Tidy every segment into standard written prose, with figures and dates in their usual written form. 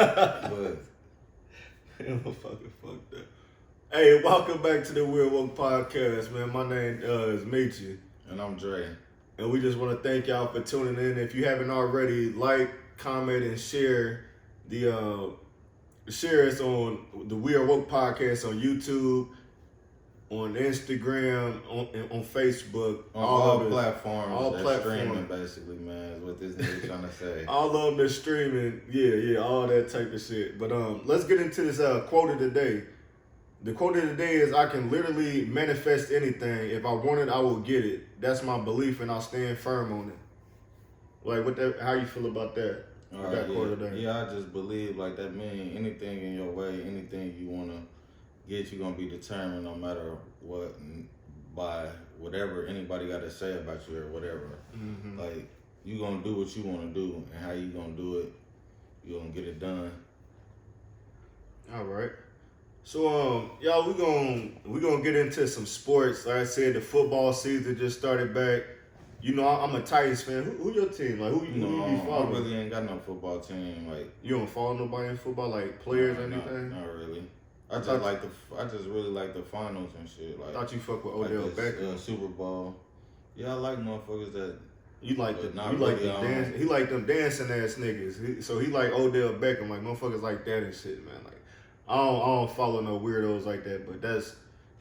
But fucking fucked up. Hey, welcome back to the Wwe Raw podcast, man. My name is Michi. and I'm Dre. And we just want to thank y'all for tuning in. If you haven't already, like, comment, and share share us on the We Are Woke podcast on YouTube, on Instagram, on Facebook, On all platforms. All platforms. Streaming, basically, man, is what this nigga trying to say. All of them are streaming. Yeah, all that type of shit. But let's get into this quote of the day. The quote of the day is, I can literally manifest anything. If I want it, I will get it. That's my belief, and I'll stand firm on it. Like, how you feel about that? That quote of the day? Yeah, I just believe like that means anything in your way, anything you want to get, you're going to be determined no matter what, by whatever anybody got to say about you or whatever. Mm-hmm. Like, you going to do what you want to do, and how you going to do it, you going to get it done. All right. So, y'all, we gonna get into some sports. Like I said, the football season just started back. You know, I'm a Titans fan. Who your team? Like, who you follow? I really ain't got no football team. Like, you don't follow nobody in football, like players or anything? Not really. I just really like the finals and shit. Like, I thought you fuck with Odell Beckham. Super Bowl. Yeah, I like motherfuckers that. You like them he like them dancing ass niggas. So he like Odell Beckham, like motherfuckers like that and shit, man. Like, I don't follow no weirdos like that, but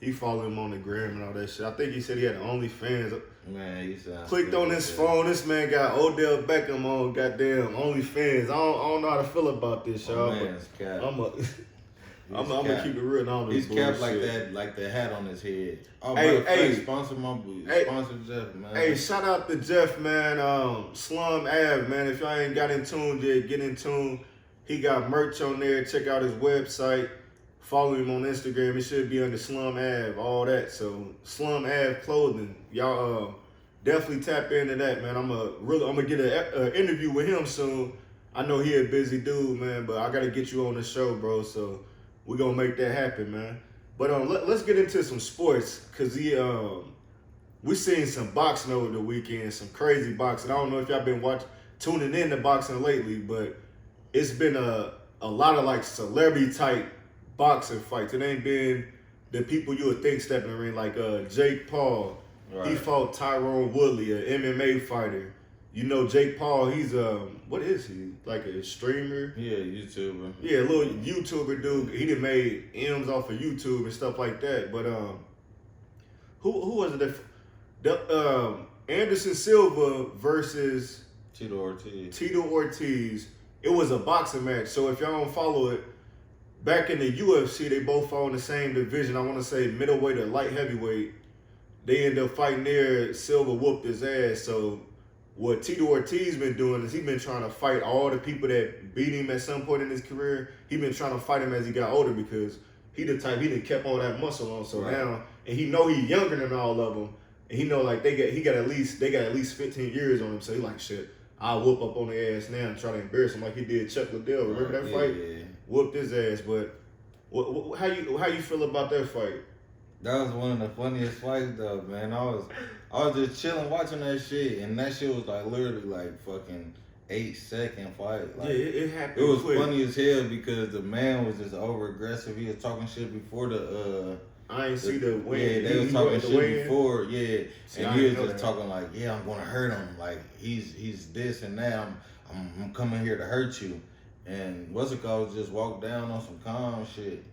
he follow him on the gram and all that shit. I think he said he had OnlyFans. Man, he sounds clicked on his phone. This man got Odell Beckham on goddamn OnlyFans. I don't know how to feel about this, y'all. I'm gonna keep it real. He's capped like that, like the hat on his head. Oh, sponsor my booty. Sponsor Jeff, man. Hey, shout out to Jeff, man. Slum Ave, man. If y'all ain't got in tune yet, get in tune. He got merch on there. Check out his website. Follow him on Instagram. It should be under Slum Ave, all that. So Slum Ave Clothing. Y'all definitely tap into that, man. I'm gonna get an interview with him soon. I know he a busy dude, man, but I gotta get you on the show, bro. So we're gonna make that happen, man. But let's get into some sports, cause we seen some boxing over the weekend, some crazy boxing. I don't know if y'all been tuning in to boxing lately, but it's been a lot of like celebrity type boxing fights. It ain't been the people you would think stepping in the ring, like Jake Paul. Right. He fought Tyrone Woodley, an MMA fighter. You know Jake Paul, he's what is he? Like a streamer? Yeah, YouTuber. Yeah, a little YouTuber dude. He done made M's off of YouTube and stuff like that. But who was it? Anderson Silva versus Tito Ortiz. It was a boxing match. So if y'all don't follow it, back in the UFC, they both fought in the same division. I want to say middleweight or light heavyweight. They ended up fighting there. Silva whooped his ass. So what Tito Ortiz been doing is he been trying to fight all the people that beat him at some point in his career. He been trying to fight him as he got older, because he the type, he done kept all that muscle on. So now, and he know he younger than all of them, and he know like they got at least 15 years on him. So he like, shit, I'll whoop up on their ass now and try to embarrass him like he did Chuck Liddell. Remember that fight? Yeah. Whooped his ass. But how you feel about that fight? That was one of the funniest fights though, man. I was just chilling watching that shit, and that shit was like literally like fucking 8-second fight. Like, yeah, it happened. It was quick. Funny as hell because the man was just over aggressive. He was talking shit before the. I ain't see the win. Yeah, they was talking shit before. Yeah, see, and he was just talking like, yeah, I'm gonna hurt him. Like he's this and that. I'm coming here to hurt you. And what's it called? Just walked down on some calm shit.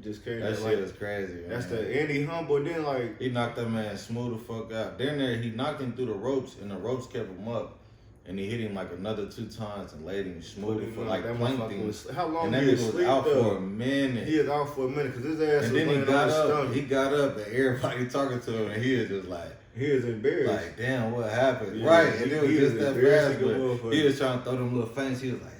Just came that shit was crazy, man. That's the Andy Humble. Then like he knocked that man smooth the fuck out. Then he knocked him through the ropes, and the ropes kept him up. And he hit him like another 2 times and laid him smooth for like planked him. How long and he was out for a minute? He was out for a minute because his ass and was then he got up. He got up and everybody talking to him, and he was just like, he was embarrassed. Like, damn, what happened? Yeah, right, and it was just that fast. But he was trying to throw them little feints. He was like,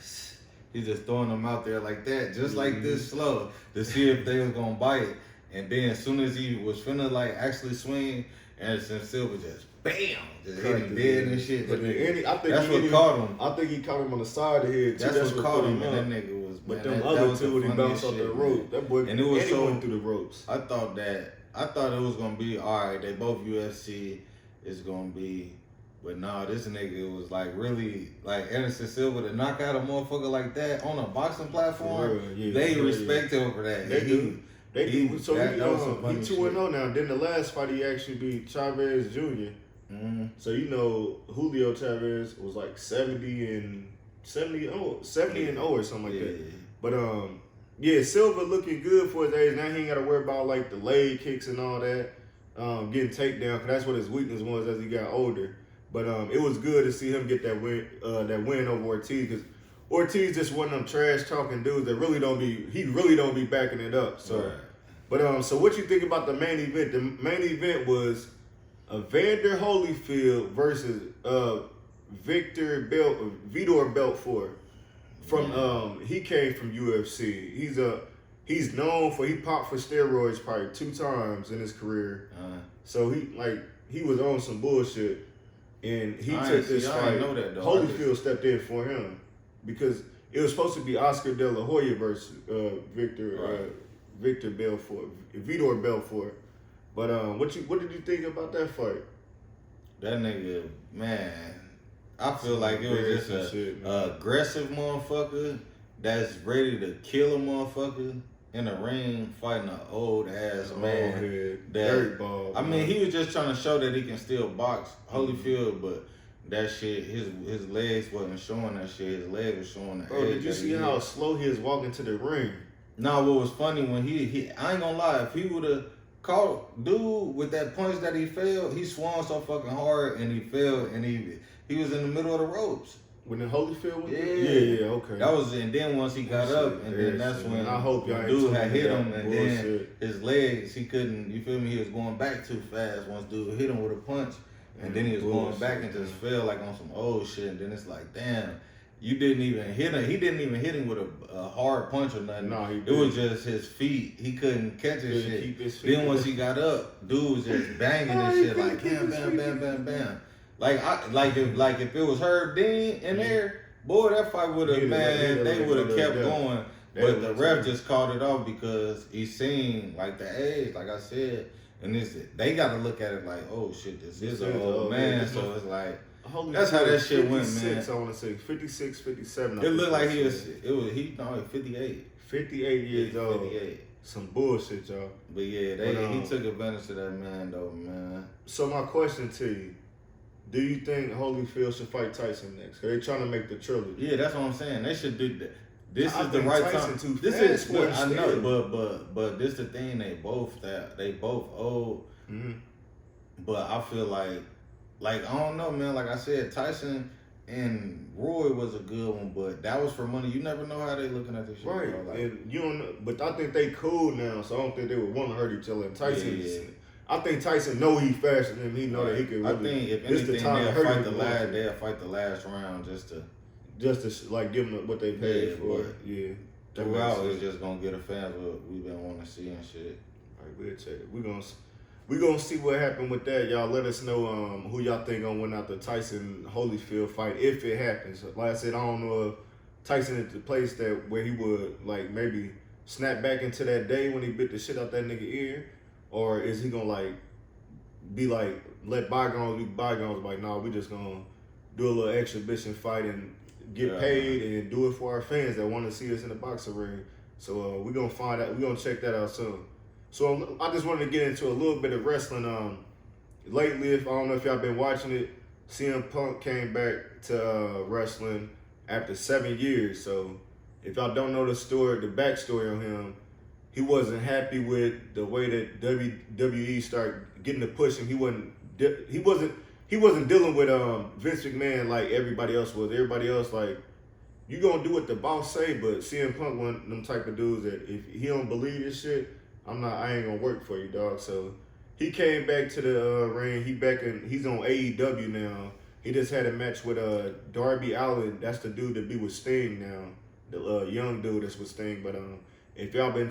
he's just throwing them out there like that, just like this slow, to see if they was gonna bite. And then as soon as he was finna like actually swing, Anderson Silva just bam, just hit him dead and shit. But that's what caught him. I think he caught him on the side of the head. That's what caught him, and that nigga was. But them other two, when he bounced off the rope, that boy, and it was so went through the ropes. I thought it was gonna be all right. They both UFC. It's gonna be But nah, this nigga was like really like Anderson Silva to knock out a motherfucker like that on a boxing platform. Yeah, they respect him for that. They do. They do. So that he was some funny 2-0 now. Then the last fight he actually beat Chavez Jr. Mm-hmm. So you know Julio Chavez was like 70 and 0 or something like that. But yeah, Silva looking good for his age. Now he ain't got to worry about like the leg kicks and all that, getting takedown, because that's what his weakness was as he got older. But it was good to see him get that win over Ortiz, because Ortiz just one of them trash talking dudes that really don't be backing it up. So, right. But so what you think about the main event? The main event was Evander Holyfield versus Vitor Belfort. He came from UFC. He's known for he popped for steroids probably 2 times in his career. So he was on some bullshit, and he took this fight. Holyfield stepped in for him because it was supposed to be Oscar De La Hoya versus Vitor Belfort. But what did you think about that fight? That nigga, man, I feel like it was just a aggressive motherfucker that's ready to kill a motherfucker in the ring fighting an old ass man. I mean, he was just trying to show that he can still box, Holyfield, but that shit, his legs wasn't showing that shit. His leg was showing the edge. Did you see how slow he was walking to the ring? No, what was funny when he I ain't gonna lie, if he would have caught dude with that punch that he fell, he swung so fucking hard and he fell and he was in the middle of the ropes. When the Holyfield went yeah, okay. That was, and then once he got up, and then that's when I hope y'all dude had hit him, and then his legs, he couldn't, you feel me, he was going back too fast once dude hit him with a punch, and then he was going back and just fell like on some old shit, and then it's like, damn, you didn't even hit him, he didn't even hit him with a hard punch or nothing. No, it was just his feet, he couldn't catch his shit. Then once he got up, dude was just banging his shit like bam, bam, bam, bam, bam. Like if it was Herb Dean in there, boy, that fight would have, man, they would have kept going. But the ref just called it off because he seen like the age, like I said, and they got to look at it like, oh shit, this is an old man. So it's like, that's how that shit went, man. I want to say 56, 57. It looked like he 58. 58 years old. 58. Some bullshit, y'all. But yeah, he took advantage of that man, though, man. So my question to you. Do you think Holyfield should fight Tyson next? Cause they trying to make the trilogy. Yeah, that's what I'm saying. They should do that. This is the right time. I know, but this the thing. They both old. Mm-hmm. But I feel like I don't know, man. Like I said, Tyson and Roy was a good one, but that was for money. You never know how they looking at this shit, right? Bro. Like, and you don't know, but I think they cool now, so I don't think they would want to hurt each other. And Tyson. I think Tyson know he faster than him. He know that he can really. I think if anything, they'll fight the last round just to like give them what they paid for. Yeah. Throughout, it's just gonna get the fans what we've been wanting to see and shit. All right, we'll check it. We gonna see what happened with that. Y'all let us know who y'all think gonna win out the Tyson Holyfield fight if it happens. Like I said, I don't know if Tyson is the place where he would like maybe snap back into that day when he bit the shit out that nigga ear. Or is he gonna like be like let bygones be bygones? Like, nah, we just gonna do a little exhibition fight and get paid and do it for our fans that want to see us in the boxing ring. So we're gonna find out. We're gonna check that out soon. So I just wanted to get into a little bit of wrestling. Lately, I don't know if y'all been watching it, CM Punk came back to wrestling after 7 years. So if y'all don't know the backstory on him. He wasn't happy with the way that WWE started getting to push him. He wasn't dealing with Vince McMahon like everybody else was. Everybody else like, you gonna do what the boss say, but CM Punk one of them type of dudes that if he don't believe this shit, I ain't gonna work for you, dog. So he came back to the ring. He's on AEW now. He just had a match with Darby Allin. That's the dude that be with Sting now. The young dude that's with Sting, but if y'all been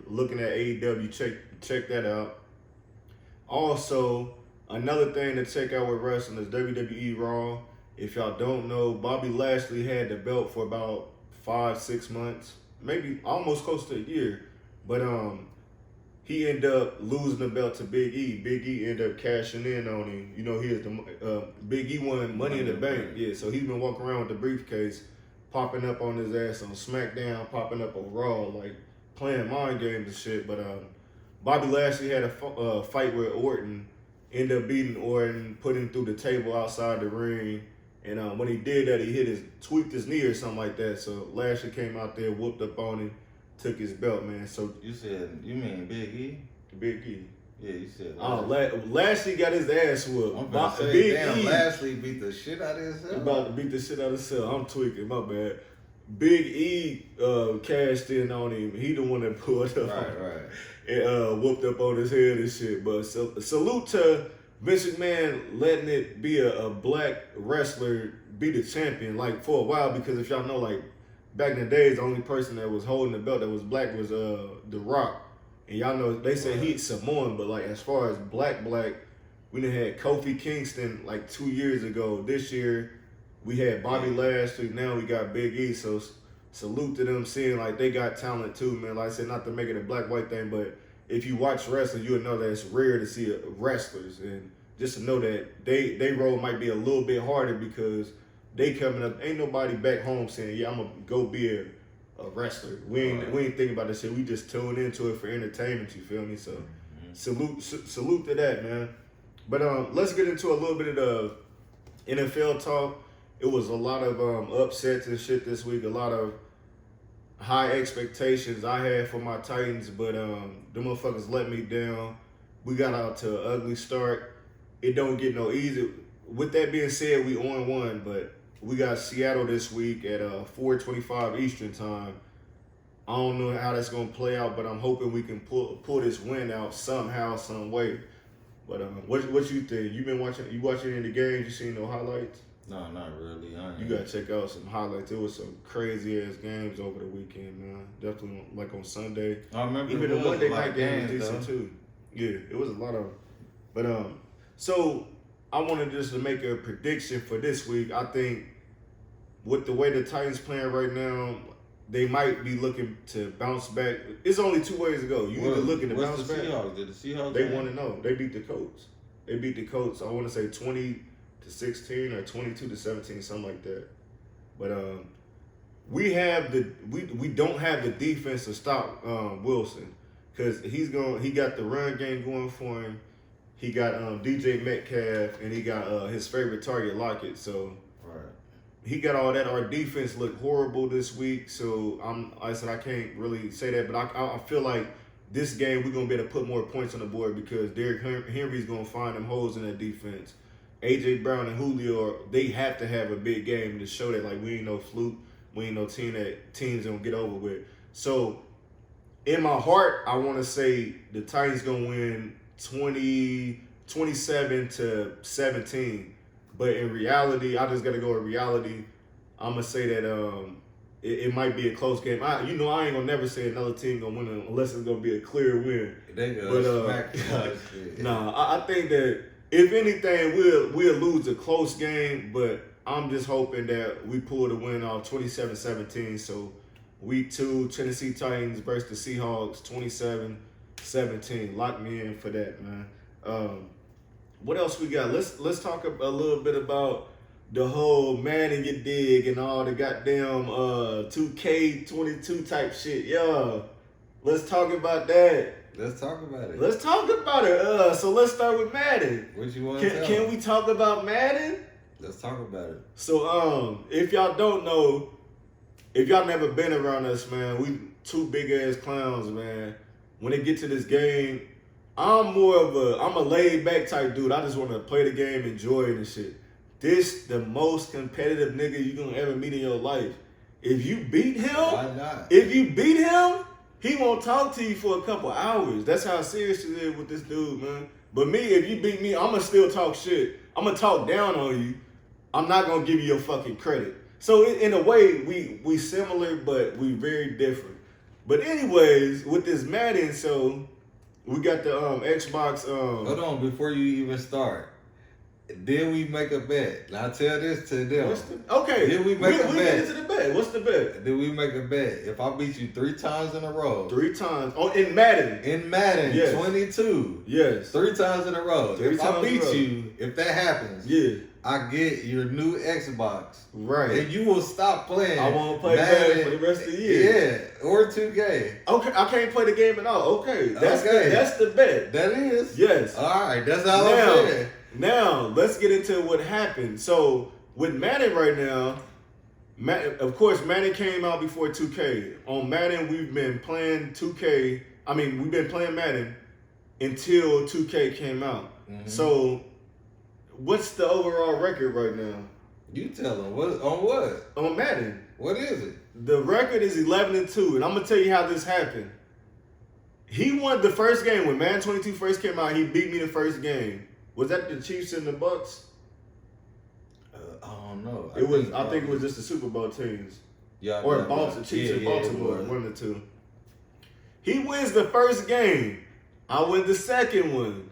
looking at AEW, check that out. Also, another thing to check out with wrestling is WWE Raw. If y'all don't know, Bobby Lashley had the belt for about 5-6 months, maybe almost close to a year. But he ended up losing the belt to Big E. Big E ended up cashing in on him. You know, he is the Big E won Money in the Bank. Yeah, so he's been walking around with the briefcase, popping up on his ass on SmackDown, popping up on Raw, like playing mind games and shit. But Bobby Lashley had a fight with Orton, ended up beating Orton, put him through the table outside the ring. And when he did that, he tweaked his knee or something like that. So Lashley came out there, whooped up on him, took his belt, man. So you mean Big E? Big E. Yeah, you said. Lashley got his ass whooped. I'm about to say, damn, Lashley beat the shit out of himself. About to beat the shit out of himself. I'm tweaking, my bad. Big E cashed in on him. He the one that pulled up. Right. And whooped up on his head and shit. But salute to Vince McMahon letting it be a black wrestler be the champion, like, for a while, because if y'all know, like, back in the days, the only person that was holding the belt that was black was The Rock. And y'all know, they said he's Samoan, but, like, as far as black, we done had Kofi Kingston, like, 2 years ago. This year, we had Bobby Lashley. Now we got Big E. So salute to them, seeing, like, they got talent, too, man. Like I said, not to make it a black-white thing, but if you watch wrestling, you'll know that it's rare to see wrestlers. And just to know that they role might be a little bit harder because they coming up. Ain't nobody back home saying, yeah, I'm going to go be a wrestler. We ain't thinking about this shit. We just tune into it for entertainment, you feel me? So salute to that, man. But let's get into a little bit of the NFL talk. It was a lot of upsets and shit this week, a lot of high expectations I had for my Titans, but them motherfuckers let me down. We got out to an ugly start. It don't get no easier. With that being said, we on one, but we got Seattle this week at 4:25 Eastern time. I don't know how that's gonna play out, but I'm hoping we can pull this win out somehow, some way. But what you think? You watching any of the games? You seen no highlights? No, not really. You gotta check out some highlights. It was some crazy ass games over the weekend, man. Definitely like on Sunday. I remember even the Monday night game was decent too. Yeah, it was a lot of. But so I wanted just to make a prediction for this week. I think with the way the Titans playing right now, they might be looking to bounce back. It's only two ways to go. You either looking to bounce back. Did the Seahawks? They want to know. They beat the Colts. I want to say 20-16 or 22-17, something like that. But we don't have the defense to stop Wilson, because he got the run game going for him. He got DJ Metcalf, and he got his favorite target, Lockett. So he got all that. Our defense looked horrible this week, so I said I can't really say that, but I feel like this game we're gonna be able to put more points on the board because Derrick Henry's gonna find them holes in that defense. AJ Brown and Julio, they have to have a big game to show that, like, we ain't no fluke, we ain't no team that teams gonna get over with. So in my heart, I want to say the Titans gonna win 27-17. But in reality, I just got to go with reality. I'm going to say that it might be a close game. I ain't going to never say another team going to win unless it's going to be a clear win. They go smack I think that if anything, we'll lose a close game, but I'm just hoping that we pull the win off 27-17. So week 2, Tennessee Titans versus the Seahawks, 27-17. Lock me in for that, man. What else we got? Let's talk a little bit about the whole Madden you dig and all the goddamn 2K22 type shit. Yeah, let's talk about that. Let's talk about it. So let's start with Madden. What you want to tell? Can we talk about Madden? Let's talk about it. So if y'all don't know, if y'all never been around us, man, we two big ass clowns, man. When they get to this game, I'm a laid back type dude. I just want to play the game, enjoy it and shit. This the most competitive nigga you gonna ever meet in your life. If you beat him, why not? If you beat him, he won't talk to you for a couple hours. That's how serious it is with this dude, man. But me, if you beat me, I'ma still talk shit. I'ma talk down on you. I'm not gonna give you your fucking credit. So in a way, we similar, but we very different. But anyways, with this Madden, so we got the Xbox. Hold on, before you even start, Did we make a bet? Now tell this to them. Okay. Did we make a bet? We get into the bet. What's the bet? Did we make a bet? If I beat you 3 times in a row. 3 times. Oh, in Madden. In Madden, yes. 22. Yes. 3 times in a row. If I beat you, if that happens, yeah, I get your new Xbox. Right. And you will stop playing. I won't play Madden for the rest of the year. Yeah. Or 2K. Okay, I can't play the game at all. Okay. That's the bet. That is. Yes. Alright, that's all I'm saying. Now, let's get into what happened. So, with Madden right now, of course, Madden came out before 2K. On Madden, we've been playing 2K. I mean, we've been playing Madden until 2K came out. Mm-hmm. So, what's the overall record right now? You tell them. What? On Madden. What is it? The record is 11-2, and I'm going to tell you how this happened. He won the first game. When Madden 22 first came out, he beat me the first game. Was that the Chiefs and the Bucks? I don't know. I think it was just the Super Bowl teams. Yeah. Or Baltimore, Chiefs and Baltimore, one of the two. He wins the first game. I win the second one.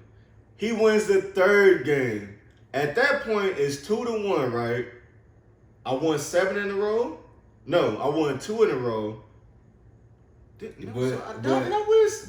He wins the third game. At that point, it's 2-1, right? I won 7 in a row. No, I won 2 in a row.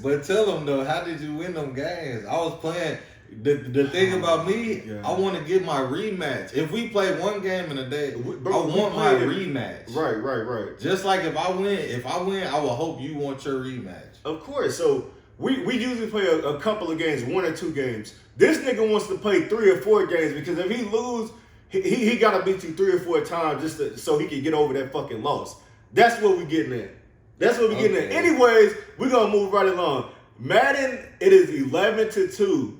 But tell them though, how did you win them games? I was playing. The thing about me, I want to get my rematch. If we play one game in a day, I want my rematch. Right. Just like if I win, I will hope you want your rematch. Of course. So we usually play a couple of games, 1 or 2 games. This nigga wants to play 3 or 4 games because if he lose, he gotta beat you 3 or 4 times so he can get over that fucking loss. That's what we getting at. Getting at. Anyways, we're gonna move right along. Madden, it is 11-2.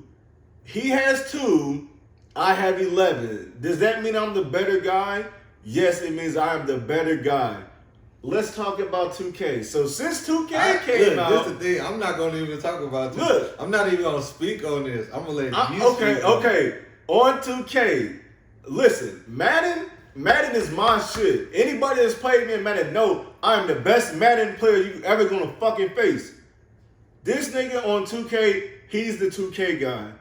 He has 2, I have 11. Does that mean I'm the better guy? Yes, it means I am the better guy. Let's talk about 2K. So since 2K came out, this is the thing. I'm not gonna even talk about 2K. Look, I'm not even gonna speak on this. I'm gonna let you speak. Okay. On 2K, listen, Madden is my shit. Anybody that's played me in Madden know I'm the best Madden player you ever gonna fucking face. This nigga on 2K, he's the 2K guy.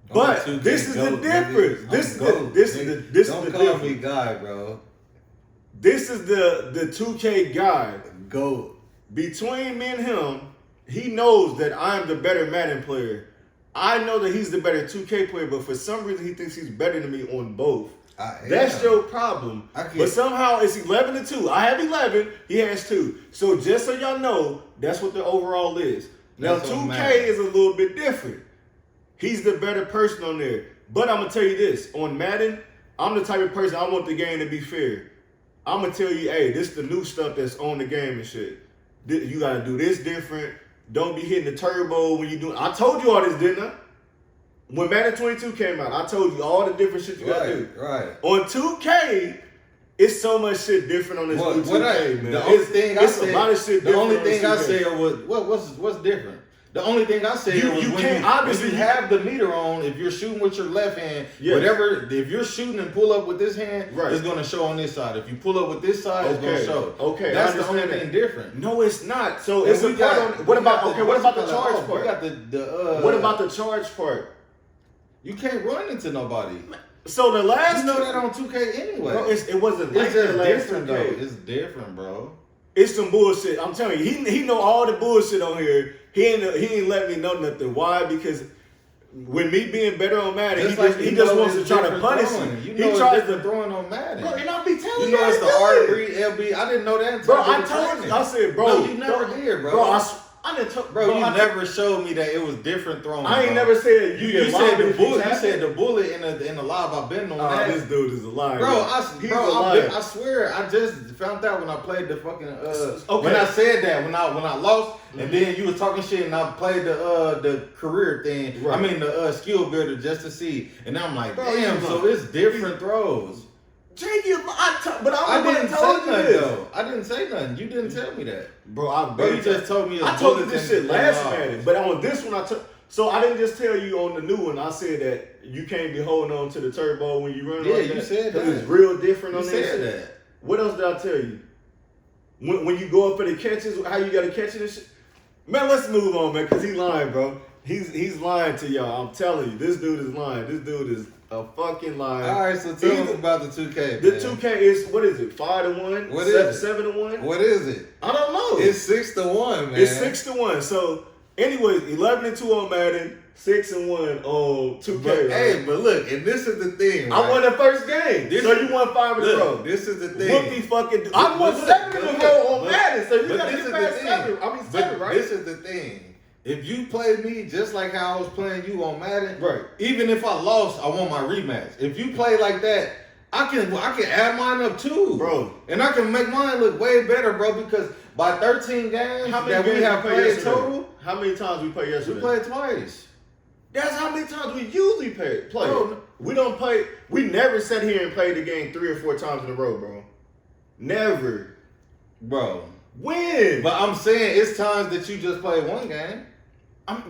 But this is the difference. This is the difference. Don't call me guy, bro. This is the 2K guy. Go. Between me and him, he knows that I'm the better Madden player. I know that he's the better 2K player, but for some reason he thinks he's better than me on both. That's your problem. But somehow it's 11-2. I have 11. He has 2. So just so y'all know, that's what the overall is. Now 2K is a little bit different. He's the better person on there. But I'm going to tell you this. On Madden, I'm the type of person, I want the game to be fair. I'm going to tell you, hey, this is the new stuff that's on the game and shit. You got to do this different. Don't be hitting the turbo when you do. I told you all this, didn't I? When Madden 22 came out, I told you all the different shit you got to do. Right. On 2K, it's so much shit different on this new 2K, man. The only thing I said, a lot of shit the only thing I said was, what's different? The only thing I said was you when can't, obviously, you have the meter on, if you're shooting with your left hand, whatever, if you're shooting and pull up with this hand, it's going to show on this side. If you pull up with this side, it's going to show. Okay, that's the only thing different. No, it's not. So it's a part on. What about the charge part? You got the what about the charge part? You can't run into nobody. So the last, you know that on 2K anyway. Bro, it wasn't like that last different 2K. Though. It's different, bro. It's some bullshit. I'm telling you, he know all the bullshit on here. He ain't let me know nothing. Why? Because with me being better on Madden, he just wants to try to punish me. He tries to throwing on Madden. Bro, and I be telling you know it's the R3 LB. I didn't know that. Bro, I told you. I said, bro, no, you never did, bro. I didn't talk, bro. You never showed me that it was different throwing. I ain't never said you said the bullet. You said the bullet in the live. I've been on that. This dude is a liar, bro. I swear, I just found out when I played the fucking. When I said that, when I lost, and then you was talking shit, and I played the career thing. Right. I mean the skill builder just to see, and I'm like, damn. So it's different throws. Jay, but I didn't say nothing though. I didn't say nothing. You didn't tell me that, bro. You just told me. I told you this shit last Madden, but on this one I took. So I didn't just tell you on the new one. I said that you can't be holding on to the turbo when you run. Yeah, like you said that. It's real different on this. You said that. What else did I tell you? When you go up for the catches, how you got to catch it and shit. Man, let's move on, man, because he's lying, bro. He's lying to y'all. I'm telling you, this dude is lying. This dude is a fucking lie. All right, so tell them about the 2K. The man. 2K is, what is it? 5-1? What is it? 7-1? What is it? I don't know. It's 6-1, man. It's 6-1. So, anyways, 11-2 on Madden, 6-1 on 2K. But, right? hey, but look, and this is the thing. Right? I won the first game. This so is- you won 5 in a row. This is the thing. Whoopie fucking. I won 7 in a row on Madden. So you gotta get past 7. I mean 7, right? This is the thing. If you play me just like how I was playing you on Madden, Right. even if I lost, I want my rematch. If you play like that, I can add mine up too, Bro. and I can make mine look way better, bro. Because by 13 games How many that games we have you played played yesterday? total, How many times we played yesterday? we played twice. That's how many times we usually play. Bro. We don't play. We never sat here and played the game 3 or 4 times in a row, bro. Never. Bro. When? But I'm saying it's times that you just play one game.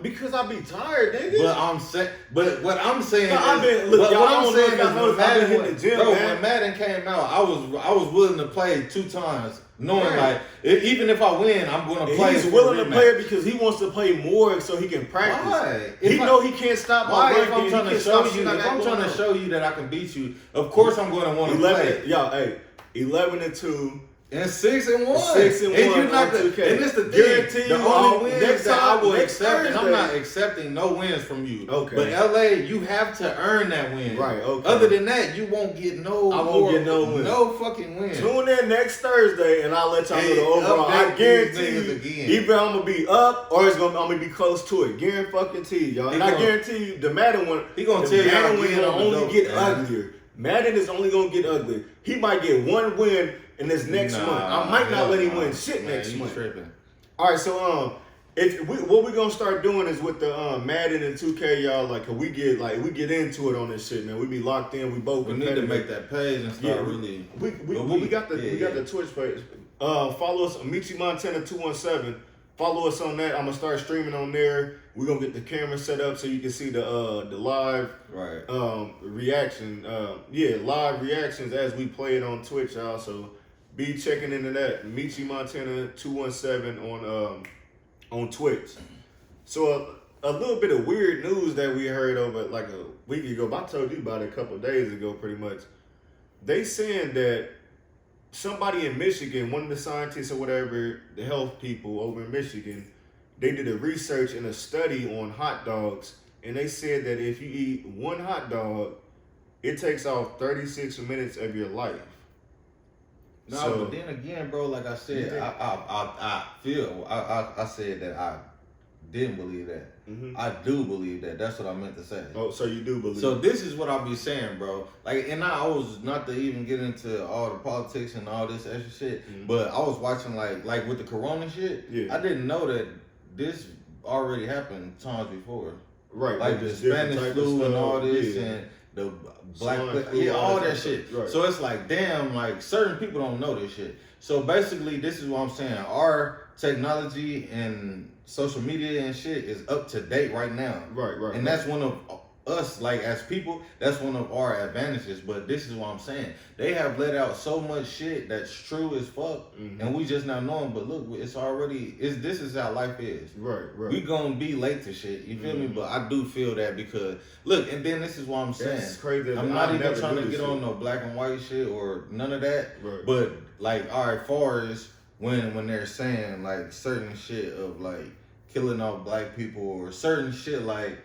Because I be tired, nigga. But what I'm saying No, I've been- is, look, what y'all I'm don't saying know if y'all know is, if I've been hitting the gym, bro, man. when Madden came out, I was willing to play 2 times, knowing Right. even if I win, I'm going to And play. he's for willing a to rematch. play it because he wants to play more so he can practice. Why? He know he can't stop my Why? run If I'm game, trying he to can't show stop you, shit I if got I'm going trying to on. show you that I can beat you, of course I'm going to want to 11, play. y'all, hey, 11-2. And 6-1. 6-1 And you're not on the, 2K. and it's the Guarantee thing. you The all- only wins next that I time- will next accept, and I'm Thursday. not accepting no wins from you. Okay. But LA, you have to earn that win. Right, okay. Other than that, you won't get no. I won't get no win. No fucking win. Tune in next Thursday and I'll let y'all know the overall. I update guarantee these you, niggas again. either I'm gonna be up or I'm gonna be close to it. Guarantee y'all. And I guarantee you, the Madden one, He gonna the tell y'all Madden one again will on the only dope, get man. uglier. Madden is only gonna get uglier. He might get 1 win in this next month. I might not let him win shit next you month. Tripping. All right, so what we gonna start doing is with the Madden and 2K, y'all. Like, we get into it on this shit, man. We be locked in. We both We need to competitive. make that page and start really. We got the Twitch page. Follow us on Michi Montana 217. Follow us on that. I'm gonna start streaming on there. We're gonna get the camera set up so you can see the live reaction. Live reactions as we play it on Twitch, y'all. So be checking into that. Michi Montana 217 on Twitch. So a little bit of weird news that we heard over like a week ago. I told you about it a couple of days ago, pretty much. They saying that somebody in Michigan, one of the scientists or whatever, the health people over in Michigan, they did a research and a study on hot dogs, and they said that if you eat 1 hot dog, it takes off 36 minutes of your life. No, but then again, bro, like I said, I said that I didn't believe that. Mm-hmm. I do believe that. That's what I meant to say. Oh, so you do believe? So this is what I be saying, bro. Like, and I was not to even get into all the politics and all this extra shit, Mm-hmm. but I was watching like with the Corona shit. Yeah. I didn't know that this already happened times before. Right, Like the Spanish flu and all this, and the black Swine flu, all all that that shit. stuff. Right. So it's like, damn, like certain people don't know this shit. So basically, this is what I'm saying. Our technology and social media and shit is up to date right now. Right. And that's one of us, like as people, that's one of our advantages. But this is what I'm saying. They have let out so much shit that's true as fuck, and we just not knowing. But look, this is how life is. Right. We gonna be late to shit. You feel me? But I do feel that because look, and then this is what I'm saying. That's crazy. I'm not even never trying to do get this on shit. no black and white shit or none of that. Right. But like, all right, far as when they're saying like certain shit of like killing off black people or certain shit like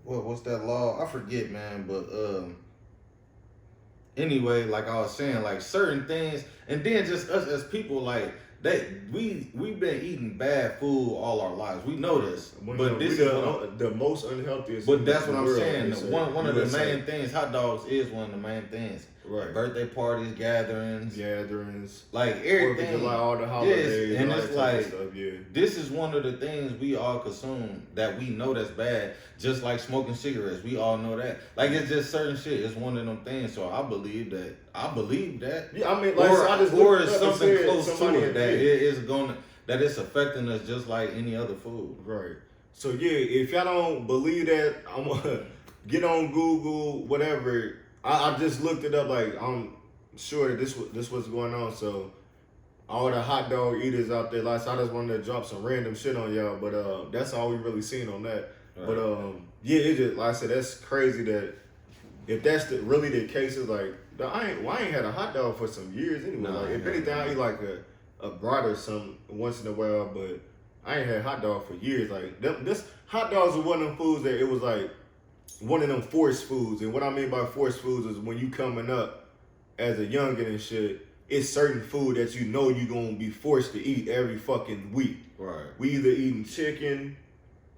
what's that law? I forget, man. But anyway, like I was saying, like certain things, and then just us as people, like we've been eating bad food all our lives. We know this, but this is the most unhealthiest. but that's in what the I'm world, saying. they say. One of the USA. main things, hot dogs is one of the main things. Right. Birthday parties, gatherings, like 4th of everything. July, all the holidays, Yes, and all it's that type like of stuff, yeah. this is one of the things we all consume that we know that's bad. Just like smoking cigarettes, we all know that. Like it's just certain shit. It's one of them things. So I believe that. Yeah, I mean, like Or, I just or looked it's it up and something said close to somebody it that did. it is gonna that it's affecting us just like any other food. Right. So yeah, if y'all don't believe that, I'm gonna get on Google, whatever. I just looked it up. Like I'm sure that this what's going on. So all the hot dog eaters out there, like I just wanted to drop some random shit on y'all, but that's all we really seen on that. Right. But yeah, it just like I said, that's crazy that if that's really the case, it's like I ain't had a hot dog for some years anyway. Nah, like if anything, I eat like a brat or something once in a while, but I ain't had hot dog for years. Like this hot dogs are one of them foods that it was like one of them forced foods. And what I mean by forced foods is when you coming up as a youngin' and shit, it's certain food that you know you gonna be forced to eat every fucking week. Right. We either eating chicken,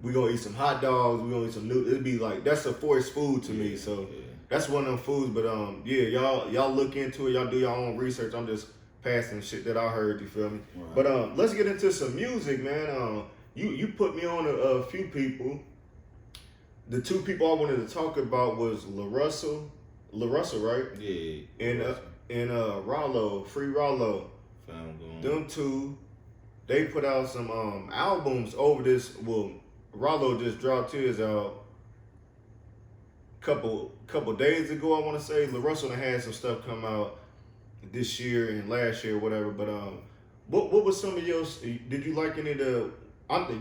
we gonna eat some hot dogs, we gonna eat some noodles. It'd be like that's a forced food to me. So that's one of them foods. But yeah, y'all look into it. Y'all do your own research. I'm just passing shit that I heard. You feel me? Right. But let's get into some music, man. You put me on a few people. The two people I wanted to talk about was Larussell, right? Yeah. And Ralo, Free Ralo. Them two, they put out some albums over this. Well, Ralo just dropped his out couple days ago, I want to say. Larussell had some stuff come out this year and last year, whatever. But what was some of yours? Did you like any of the?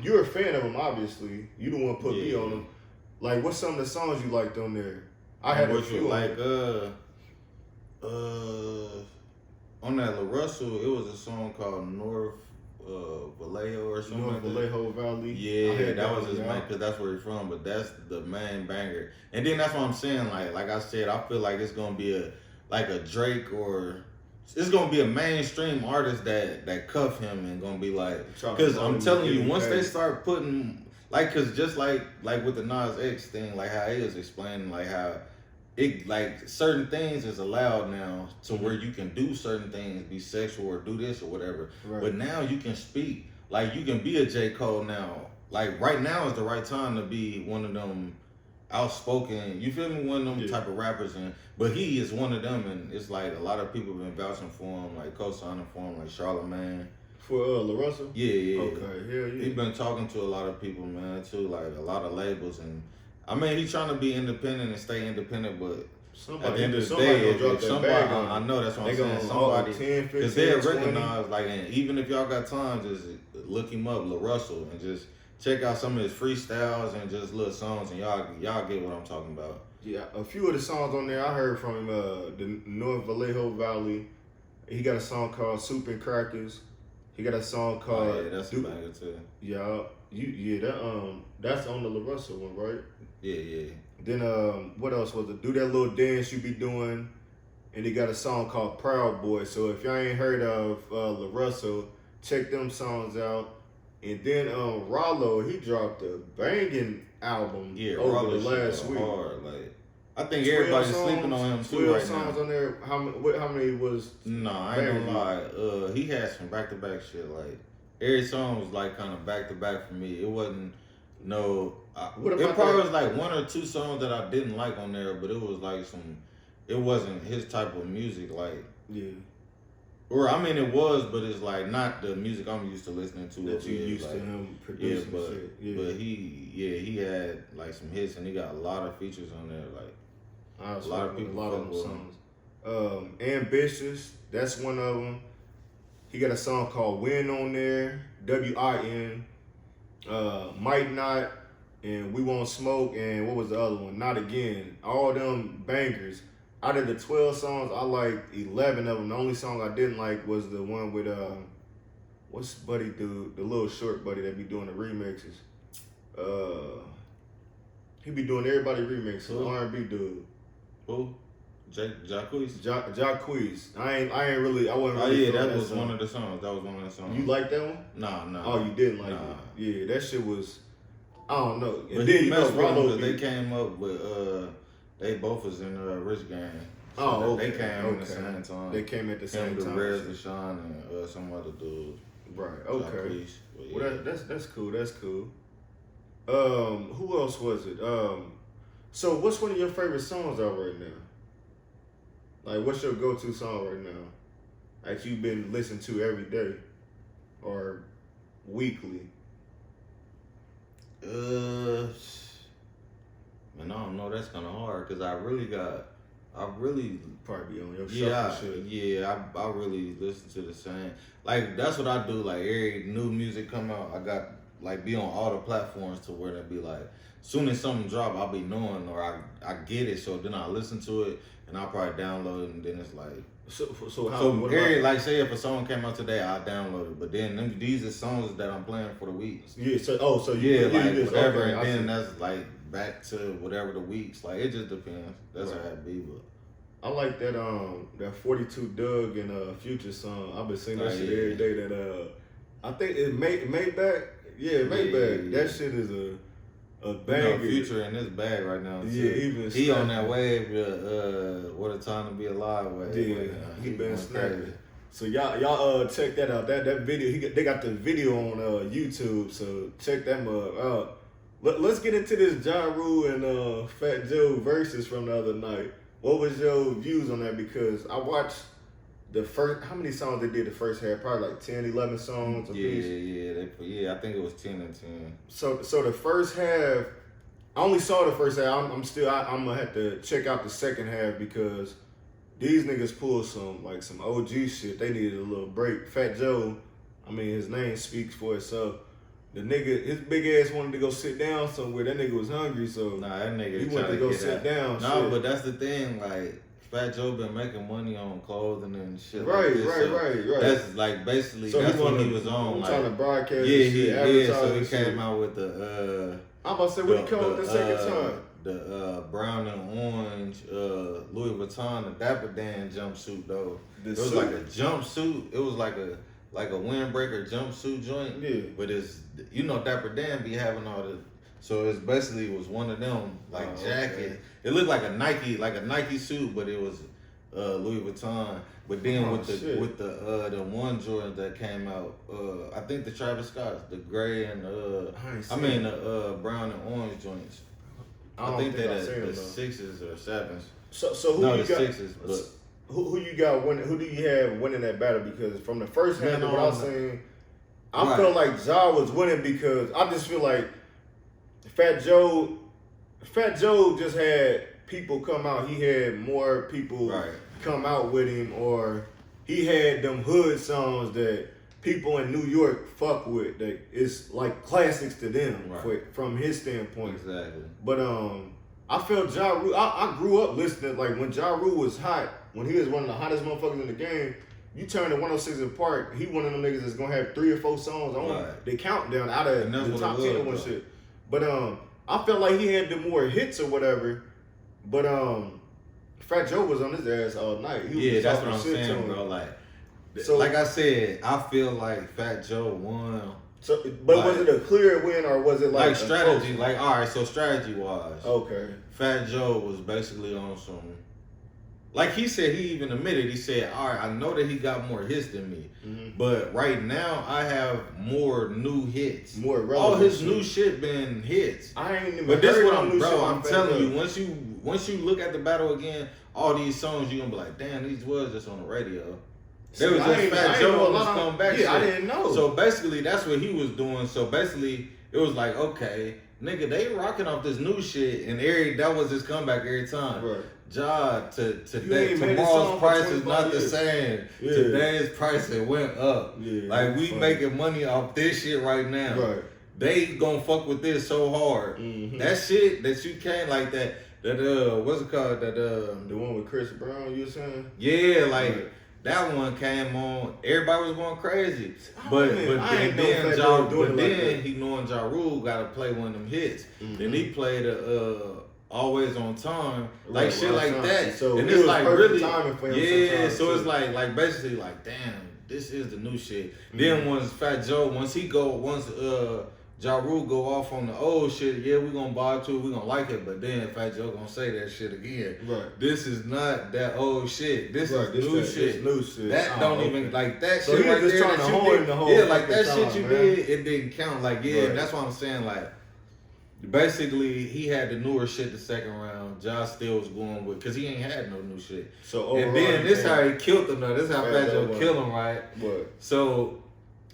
You're a fan of them, obviously. You the one put me on them. Like, what's some of the songs you liked on there? I had a few. Like on that Larussell, it was a song called North Vallejo or something. North Vallejo Valley. Yeah, that was his main, because that's where he's from. But that's the main banger. And then that's what I'm saying. Like I said, I feel like it's gonna be a Drake, or it's gonna be a mainstream artist that cuff him and gonna be like, because I'm telling you, once they start putting cause just like with the Nas X thing, like how he was explaining, like how it like certain things is allowed now to where you can do certain things, be sexual or do this or whatever. Right. But now you can speak, like you can be a J. Cole now. Like right now is the right time to be one of them outspoken, you feel me, one of them type of rappers. But he is one of them, and it's like a lot of people have been vouching for him, like co-signing for him, like Charlamagne. For Larussell? Yeah. Okay, hell yeah. He's been talking to a lot of people, man, too, like a lot of labels. And I mean, he's trying to be independent and stay independent, but at the end of the day, if somebody, I know that's what I'm saying, somebody, because they'll recognize, like, and even if y'all got time, just look him up, Larussell, and just check out some of his freestyles and just little songs, and y'all get what I'm talking about. Yeah, a few of the songs on there I heard from him, the North Vallejo Valley. He got a song called Soup and Crackers. He got a song called that's a banger too. Yeah, that's on the Larussell one, right? Yeah. Then what else was it? Do That Little Dance You Be Doing, and he got a song called Proud Boy. So if y'all ain't heard of Larussell, check them songs out. And then Ralo, he dropped a banging album over the last week. Hard, like, I think everybody's sleeping on him too right now. 12 songs on there. How many was? No, I ain't gonna lie. He had some back-to-back shit. Like every song was like kind of back-to-back for me. It wasn't it probably was like one or two songs that I didn't like on there, but it was like it wasn't his type of music. Like or I mean it was, but it's like not the music I'm used to listening to. That you used to him producing shit. But he had like some hits, and he got a lot of features on there. Like a lot of people, a lot of them songs. Ambitious, that's one of them. He got a song called Win on there, WIN. Might Not, and We Won't Smoke, and what was the other one? Not Again. All them bangers. Out of the 12 songs, I liked 11 of them. The only song I didn't like was the one with what's buddy dude, the little short buddy that be doing the remixes. He be doing everybody remixes. R&B dude. Who? Jacquees? Jacquees. I wasn't really. Oh yeah, that was one of the songs. That was one of the songs. You like that one? Nah. Oh, you didn't like it? Yeah, that shit was. I don't know. And but then you know, Ralo, they came up with they both was in Rich Gang. So okay. They came at the same time. They came at the same time. Rez, Deshaun, and some other dudes. Right. Okay. Well, that's cool. That's cool. Who else was it? So what's one of your favorite songs out right now? Like, what's your go-to song right now that you've been listening to every day or weekly? Man, I don't know. That's kind of hard because I really probably be on your shuffle shit. Yeah, I really listen to the same. Like, that's what I do. Like, every new music come out, I got like be on all the platforms to where they be like, soon as something drop, I'll be knowing or I get it. So then I listen to it and I'll probably download it and then it's like. So how? So what like say if a song came out today, I'll download it. But then these are songs that I'm playing for the week. Yeah. So yeah, like this, whatever, okay, and then that's like back to whatever the weeks. Like it just depends. That's how it be. But I like that 42 Doug and Future song. I've been singing that shit every day. That I think it Maybach. Yeah, Maybach. That shit is a banger. Future in this bag right now. Too. Yeah, he on that wave. What a time to be alive wave. Yeah, he been snapping. So y'all check that out. That video. They got the video on YouTube. So check that mug out. Let's get into this Ja Rule and Fat Joe verses from the other night. What was your views on that? Because I watched the first, how many songs they did the first half? Probably like 10, 11 songs a piece. Yeah, I think it was 10 and 10. So the first half, I only saw the first half. I'm gonna have to check out the second half because these niggas pulled some OG shit. They needed a little break. Fat Joe, I mean his name speaks for itself. The nigga, his big ass wanted to go sit down somewhere. That nigga was hungry, so that nigga he wanted to go sit down. No, but that's the thing, like Fat Joe been making money on clothing and shit. Right. That's like basically so that's what he was on. Like trying to broadcast. Yeah. So he came out with the. I'm about to say what he came out with the second time. The brown and orange Louis Vuitton, the Dapper Dan jumpsuit though. It was like a jumpsuit. It was like a windbreaker jumpsuit joint. Yeah. But it's Dapper Dan be having all the. So it's basically was one of them jacket. Okay. It looked like a Nike suit, but it was Louis Vuitton. But then with the one Jordan that came out, I think the Travis Scott's, the gray and the brown and orange joints. I think they're the 6s or 7s. So who no, you the got? 6s, but who you got winning? Who do you have winning that battle? Because from the first half of what I was saying, I felt like Ja was winning because I just feel like Fat Joe just had people come out. He had more people come out with him, or he had them hood songs that people in New York fuck with. That it's like classics to them from his standpoint. Exactly. But I felt Ja Rule. I grew up listening like when Ja Rule was hot, when he was one of the hottest motherfuckers in the game. You turn to 106 in Park, he one of them niggas that's gonna have 3 or 4 songs on the countdown out of the top 10 and one shit. But I felt like he had the more hits or whatever. But Fat Joe was on his ass all night. He was that's what I'm saying, bro. Like I said, I feel like Fat Joe won. So, but was it a clear win or was it like strategy? Like, all right, so strategy wise, okay. Fat Joe was basically on some. Like he said, he even admitted. He said, "All right, I know that he got more hits than me, but right now I have more new hits. More relevant. All his new shit been hits. I ain't even. But this what I'm telling you. Once you look at the battle again, all these songs you gonna be like, damn, these was just on the radio. They was just Fat Joe on this comeback shit. I didn't know. So basically, that's what he was doing. So basically, it was like, okay, nigga, they rocking off this new shit, and that was his comeback every time. Right. Ja, tomorrow's price is not the same. Yeah. Today's price it went up. Yeah, like we making money off this shit right now. Right. They gonna fuck with this so hard. That shit that you can't like that what's it called? The one with Chris Brown, you were saying? Yeah, like that one came on. Everybody was going crazy. But then he knowing Ja Rule gotta play one of them hits. Then he played Always on Time, like shit like that. So and it's like really, so it's like basically like, damn, this is the new shit. Then once Ja Rule go off on the old shit, yeah, we gonna buy it too, we gonna like it, but then Fat Joe gonna say that shit again. Right. This is not that old shit. This is new shit. This new shit. That don't even like that so shit right just there. Trying to horn the whole like that time, shit you man. did, it didn't count. Like that's what I'm saying. Like basically, he had the newer shit the second round. Josh still was going with because he ain't had no new shit. So overall, and then this how he killed him. Though this how Fat Joe killed him, right? What? So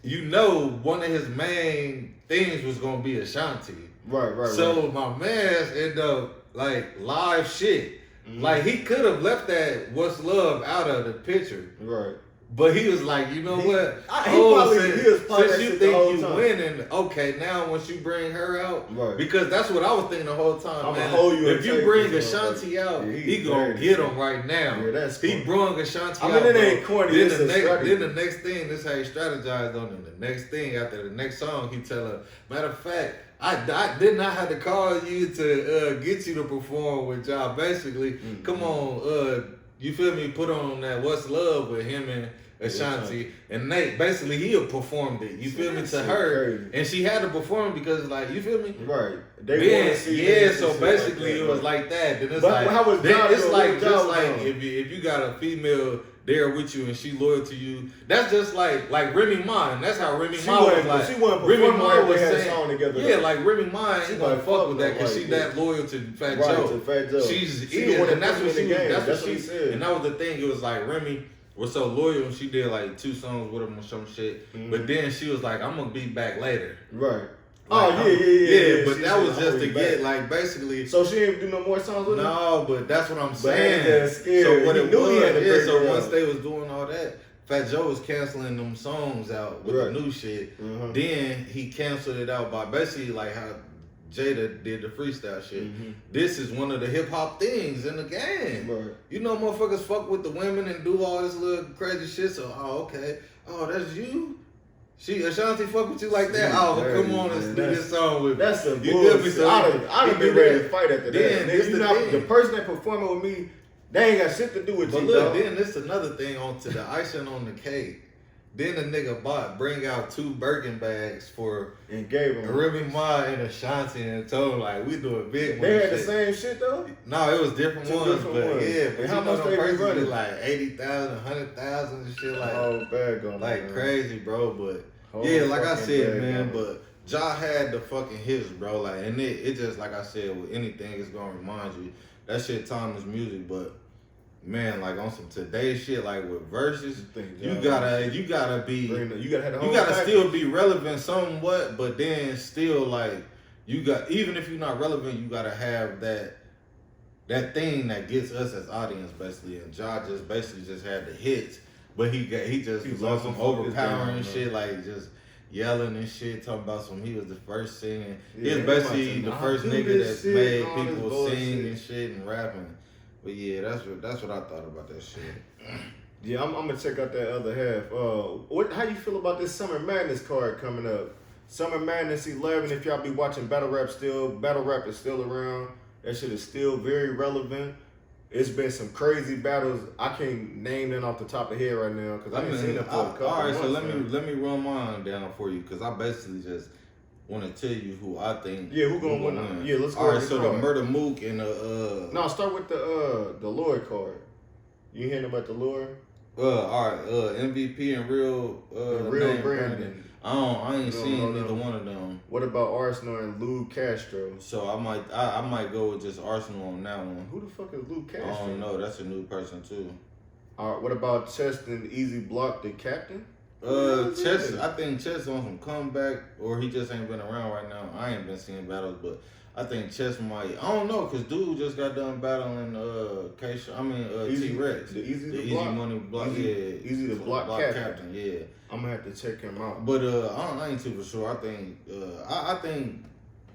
one of his main things was gonna be Ashanti. Right. So my man ended up like live shit. Like he could have left that What's Love out of the picture. Right. But he was like, you know what? He was probably since that you shit the think whole you time. winning, okay, now once you bring her out, Right. because that's what I was thinking the whole time, I'ma man. hold you If in you check bring this Ashanti out, yeah, he gonna get him right now. Yeah, that's he corny. brung Ashanti I out. mean, it ain't corny. Then It's the a next, strategy. then the next thing, this how he strategized on it. The next thing after the next song, he tell her, matter of fact, I did not have to call you to get you to perform with y'all. Basically, come on, you feel me? Put on that What's Love with him and Ashanti and Nate. Basically, he performed it. You feel me? To her, crazy. And she had to perform because, like, you feel me? Right. Then, so basically, it was like that. Then it's like, how was it's like just like if you got a female there with you and she loyal to you. That's just like Remy Ma. And that's how Remy Ma was like. She wasn't Remy performing Ma like was they had a saying, song together. yeah, like Remy Ma ain't gonna fuck with that because she that loyal to Fat Joe. To Fat Joe. She's and that's what she that's what she said. And that was the thing. It was like Remy was so loyal and she did like 2 songs with him or some shit. But then she was like, I'm gonna be back later. Right. Like, yeah. But that was just to back. get like basically. So she didn't do no more songs with him? No, but that's what I'm saying. Scared. So what he it knew was, he had to so once they was doing all that, Fat Joe was canceling them songs out with the new shit. Then he canceled it out by basically like how Jada did the freestyle shit. This is one of the hip hop things in the game. Right. You know, motherfuckers fuck with the women and do all this little crazy shit. So, okay, that's you. Ashanti fuck with you like that? Come on and do this song with me. That's some bullshit. I'd be ready to fight after that. The person that performing with me, they ain't got shit to do with you. But look, then this another thing onto the icing on the cake. Then the nigga bring out 2 Birkin bags for and gave him Remy Ma and Ashanti and told him like we doing big. They had the same shit though. No, it was different ones, yeah. But how much they be running? Like 80,000, 100,000 and shit like. Oh, bad going. Like crazy, bro. But yeah, like I said, man. But Ja had the fucking hits, bro. Like, and it just like I said with anything, it's gonna remind you that shit timeless music, but. Man, like on some today shit, like with verses, you gotta still be relevant somewhat, but then still like even if you're not relevant, you gotta have that thing that gets us as audience basically. And Ja just basically just had the hits, but he just lost some overpowering shit, like just yelling and shit, talking about he was the first singing. He was basically the first nigga that made people sing and shit and rapping. But yeah, that's what I thought about that shit. Yeah, I'm gonna check out that other half. How you feel about this Summer Madness card coming up? Summer Madness 11. If y'all be watching battle rap is still around. That shit is still very relevant. It's been some crazy battles. I can't name them off the top of the head right now because I haven't seen them for a couple. All right, so let me run mine down for you because I basically just want to tell you who I think. Yeah, who gonna win? Yeah, let's go. All right, so the Murder Mook and No, start with the Lord card. You hearing about the Lord? All right, MVP and Real Brandon. I ain't seen neither one of them. What about Arsenal and Lou Castro? So I might go with just Arsenal on that one. Who the fuck is Lou Castro? I don't know. That's a new person too. All right, what about Chest and Easy Block the captain? Chess. I think Chess on some comeback, or he just ain't been around right now. I ain't been seeing battles, but I think Chess might. I don't know, cause dude just got done battling T-Rex. The Easy Money Block. Easy to block captain. Yeah. I'm gonna have to check him out. But I ain't too for sure. I think I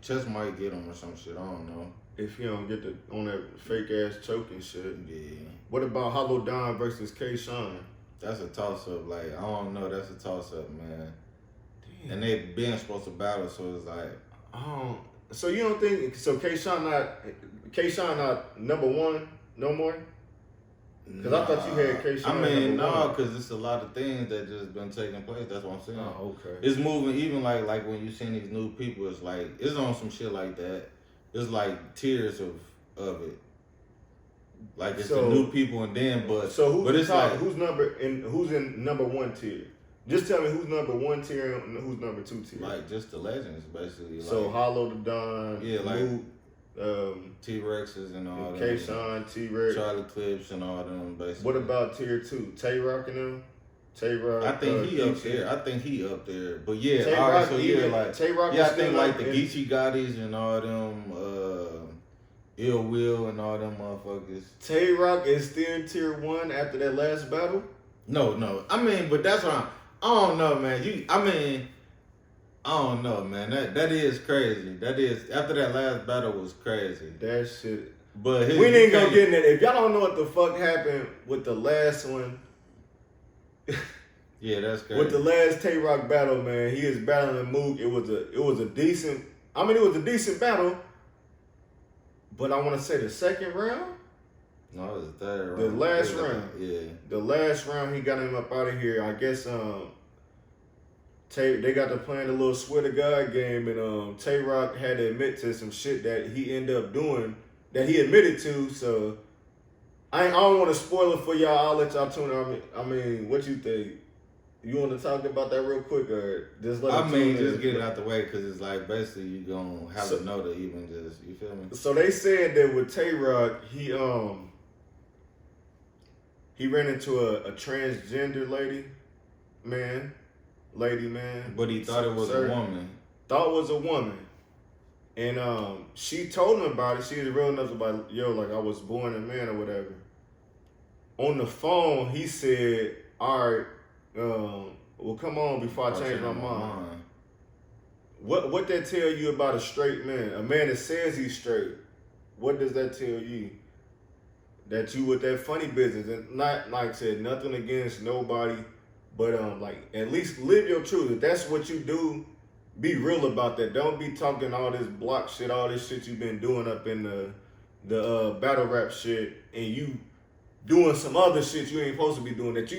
Chess might get him or some shit. I don't know. If he don't get on that fake ass choking shit. Yeah. What about Hollow Don versus K-Sean? That's a toss up. Like I don't know. That's a toss up, man. Damn. And they been supposed to battle, so it's like. So you don't think K-Sean not number one no more? Because I thought you had K-Sean. I mean, no, because it's a lot of things that just been taking place. That's what I'm saying. Oh, okay. It's moving. Even like when you see these new people, it's like it's on some shit like that. It's like tiers of it. Like it's the new people and then who's in number one tier? Just tell me who's number one tier and who's number two tier. Like just the legends basically. So like, Hollow the Don, yeah, like Luke, T-Rexes and all them. K-Sean, T-Rex, Charlie Clips and all them basically. What about tier 2? Tay-Rock and them? Tay-Rock. I think he up there. I think he up there. But yeah, Tay-Rock, all right, so yeah, like Tay-Rock I think like the Geechee Gottis and all them Ill Will and all them motherfuckers. Tay-Rock is still tier 1 after that last battle? No. I mean, but that's what I don't know, man. I don't know, man. That is crazy. That is after that last battle was crazy. That shit. But we didn't go get in it. If y'all don't know what the fuck happened with the last one. Yeah, that's crazy. With the last Tay-Rock battle, man, he is battling Mook. It was a decent. I mean, it was a decent battle. But I want to say the second round. No, it was the third round. The last round. Yeah. The last round, he got him up out of here. I guess they got to playing a little swear to God game, and Tay-Rock had to admit to some shit that he ended up doing that he admitted to. So I don't want to spoil it for y'all. I'll let y'all tune in. I mean, what you think? You want to talk about that real quick, or just let? Just get it out the way, because it's like basically you gonna have to know to even just, you feel me? So they said that with Tay-Rock, he ran into a transgender lady, man. But he thought it was a woman. Thought it was a woman. And she told him about it. She was real enough about, yo, like I was born a man or whatever. On the phone, he said, all right, well, come on before I change my mind. What that tell you about a straight man? A man that says he's straight. What does that tell you? That you with that funny business, and not like I said, nothing against nobody, but like at least live your truth. If that's what you do, be real about that. Don't be talking all this block shit, all this shit you've been doing up in the battle rap shit, and you doing some other shit you ain't supposed to be doing that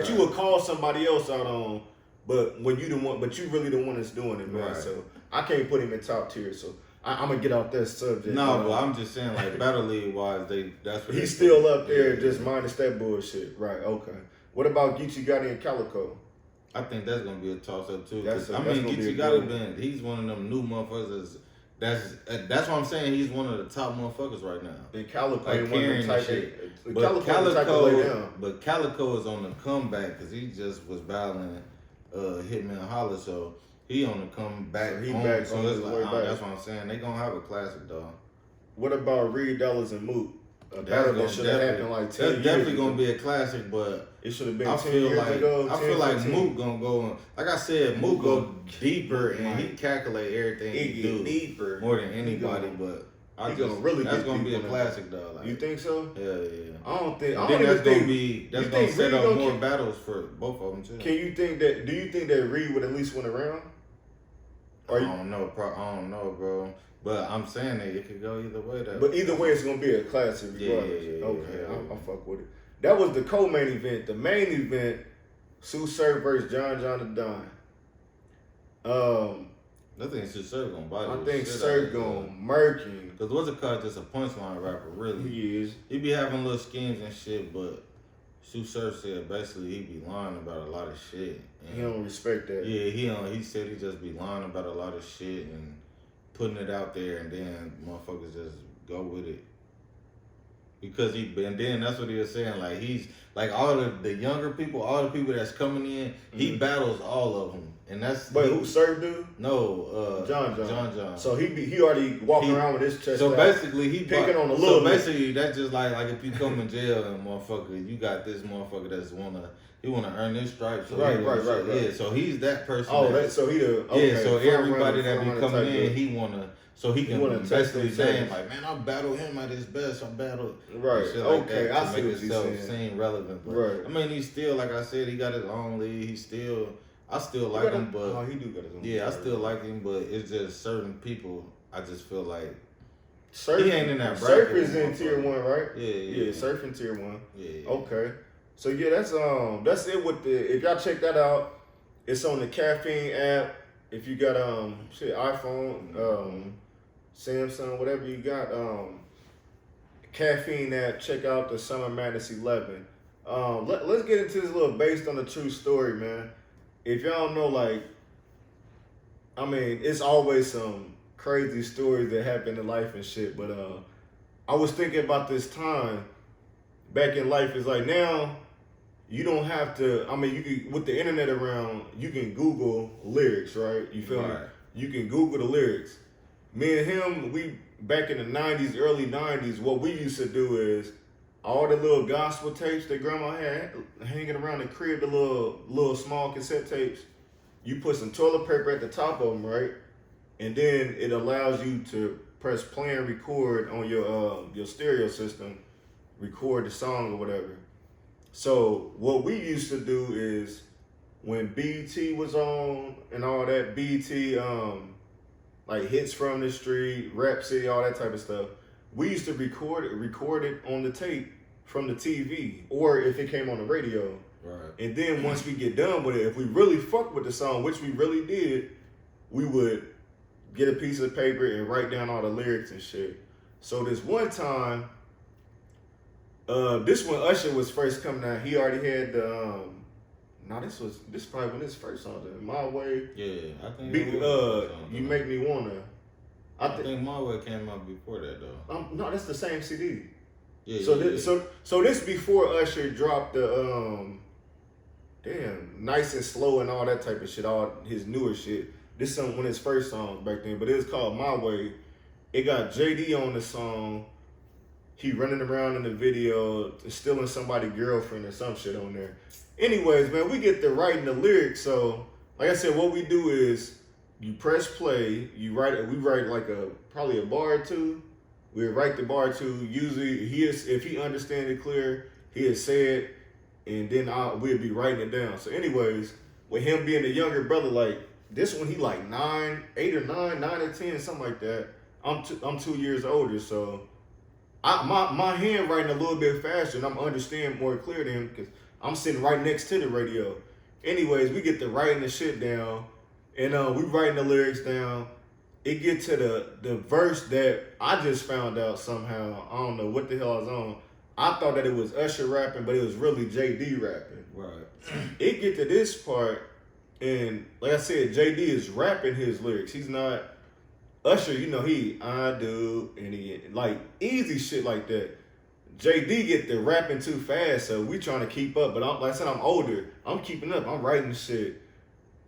you would call somebody else out on, but when you the one, but you really the one that's doing it, man. Right. So I can't put him in top tier. So I'm gonna get off that subject. No, but I'm just saying, like battle league wise, that's what he's still up there, just minus that bullshit. Right? Okay. What about Geechee Gotti and Calico? I think that's gonna be a toss up too. I mean, Geechee Gotti he's one of them new motherfuckers. That's what I'm saying. He's one of the top motherfuckers right now. And Calico like ain't one of them type. But Calico is on the comeback because he just was battling Hitman Holler, so he on the comeback. So he back. So it's like, that's what I'm saying. They gonna have a classic, dog. What about Reed Dollars and Mook? That should have happened like 10 years ago. That's definitely gonna be a classic, but it should have been 10 years ago. I feel like Mook gonna go. Like I said, Mook go deeper and he calculate everything he do deeper more than anybody. But that's gonna be a classic, though. Like, you think so? Yeah. I don't think. That's gonna set up more battles for both of them too. Can you think that? Do you think that Reed would at least win a round? I don't know, bro. But I'm saying that it could go either way. But either way, it's gonna be a classic regardless. Yeah, okay, I'll fuck with it. That was the co-main event. The main event, Sue Surf versus John the Don. I think Sue Surf gonna body. I think Surf gonna murk him. Cause what's it called? Just a punchline rapper, really. He is. He be having little schemes and shit, but Sue Surf said basically he be lying about a lot of shit. And he don't respect that. Yeah, he said he just be lying about a lot of shit and putting it out there, and then motherfuckers just go with it. Because and then that's what he was saying. Like he's like all the younger people, all the people that's coming in, he battles all of them, and that's. But who Surf do? No, John. So he already walking around with his chest. So basically, he picking on a little. So basically, that's just like if you come in jail and motherfucker, you got this motherfucker that's he wanna earn his stripes. So right. Yeah, so he's that person. So he the okay, yeah. So everybody that be coming in, he wanna. So he can basically say, like, man, I battle him at his best. I battle. Right. Shit like okay. That to make make himself seem relevant. But, right. I mean, he's still, like I said, he got his own league. I still like him, but. He do got his own league. I still like him, but it's just certain people, I just feel like. Surf, he ain't in that bracket. Surf is in tier 1, right? Yeah. Surf in tier 1. Yeah. Okay. So yeah, that's it with if y'all check that out, it's on the Caffeine app. If you got iPhone, Samsung, whatever you got, Caffeine app, check out the Summer Madness 11. Let's get into this little based on a true story, man. If y'all don't know, like, I mean, it's always some crazy stories that happen in life and shit, but I was thinking about this time back in life. It's like now you don't have to, I mean, you can, with the internet around, you can Google lyrics, right? You feel me? You can Google the lyrics. Me and him, we back in the 90s, early 90s, what we used to do is all the little gospel tapes that grandma had hanging around the crib, the little small cassette tapes, you put some toilet paper at the top of them, right? And then it allows you to press play and record on your stereo system, record the song or whatever. So what we used to do is when BT was on and all that, BT like Hits from the Street, Rap City, all that type of stuff, we used to record it on the tape from the TV, or if it came on the radio. Right. And then once we get done with it, if we really fuck with the song, which we really did, we would get a piece of paper and write down all the lyrics and shit. So this one time, this when Usher was first coming out, he already had the this probably when his first song, My Way. Yeah, I think. You Make Me Wanna. I think My Way came out before that though. No, that's the same CD. Yeah. So this before Usher dropped the Nice and Slow and all that type of shit, all his newer shit. This song one of his first songs back then, but it was called My Way. It got JD on the song. He running around in the video, stealing somebody's girlfriend or some shit on there. Anyways, man, we get to writing the lyrics. So, like I said, what we do is you press play, we write like probably a bar or two. We write the bar or two. Usually, if he understands it clear, he'll say it, and then we'll be writing it down. So, anyways, with him being a younger brother, like this one, he like 8 or 9 or 10, something like that. I'm 2 years older, so my hand writing a little bit faster, and I'm understanding more clear than him because I'm sitting right next to the radio. Anyways, we get to writing the shit down, and we writing the lyrics down. It get to the verse that I just found out somehow. I don't know what the hell I was on. I thought that it was Usher rapping, but it was really JD rapping. Right. It get to this part, and like I said, JD is rapping his lyrics. He's not Usher. You know, I do, and he like easy shit like that. JD get the rapping too fast, so we trying to keep up. But like I said, I'm older. I'm keeping up. I'm writing shit.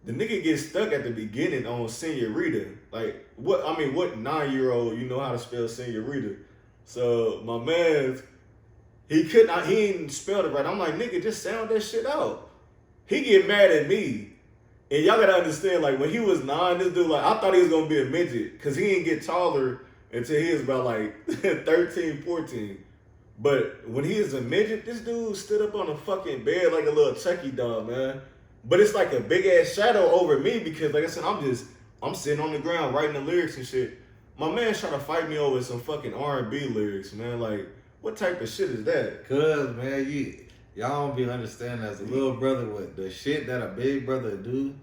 The nigga gets stuck at the beginning on Senorita. Like, what 9-year-old you know how to spell Senorita? So my man, he ain't spelled it right. I'm like, nigga, just sound that shit out. He get mad at me. And y'all gotta understand, like, when he was 9, this dude, like, I thought he was gonna be a midget. Cause he didn't get taller until he was about like 13, 14. But when he was a midget, this dude stood up on a fucking bed like a little Chucky doll, man. But it's like a big ass shadow over me because, like I said, I'm sitting on the ground writing the lyrics and shit. My man trying to fight me over some fucking R&B lyrics, man. Like, what type of shit is that? Cause, man, y'all don't be understanding as a little brother with the shit that a big brother do,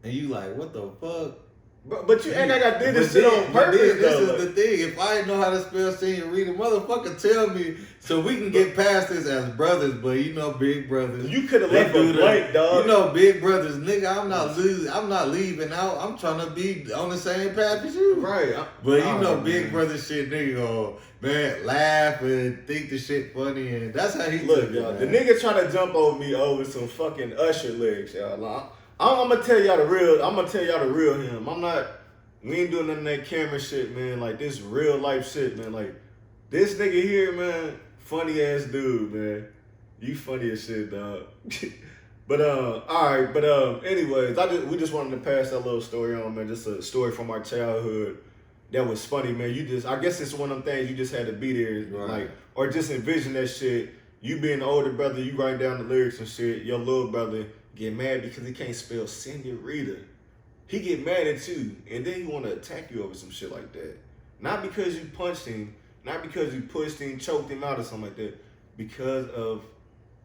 and you like, what the fuck? But you ain't like I did this shit on purpose, this though. This is the thing. If I didn't know how to spell Senorita, motherfucker tell me so we can get past this as brothers, but you know, big brothers. You could have left a blank, dog. You know, big brothers, nigga, I'm not leaving out. I'm trying to be on the same path as you. Right. But you know, big brother shit, nigga go, man, laugh and think the shit funny, and that's how he look, y'all. The nigga trying to jump over me over some fucking Usher lyrics, y'all. I'm gonna tell y'all the real him. We ain't doing none of that camera shit, man. Like, this real life shit, man. Like, this nigga here, man, funny ass dude, man. You funny as shit, dog. But alright, but anyways, we just wanted to pass that little story on, man. Just a story from our childhood that was funny, man. I guess it's one of them things you just had to be there, right. Like, or just envision that shit. You being the older brother, you write down the lyrics and shit. Your little brother get mad because he can't spell Senorita. He get mad at you, and then he want to attack you over some shit like that. Not because you punched him, not because you pushed him, choked him out or something like that. Because of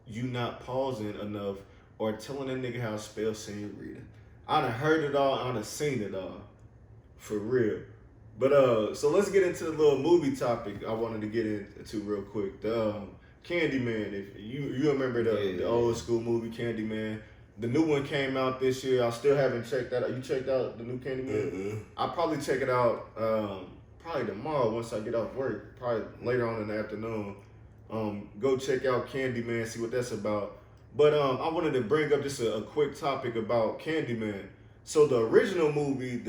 you not pausing enough or telling that nigga how to spell Senorita. I done heard it all, I done seen it all. For real. But so let's get into the little movie topic I wanted to get into real quick. The Candyman. If you remember the old school movie Candyman. The new one came out this year. I still haven't checked that out. You checked out the new Candyman? Mm-hmm. I'll probably check it out probably tomorrow once I get off work. Probably later on in the afternoon. Go check out Candyman, see what that's about. But I wanted to bring up just a quick topic about Candyman. So the original movie,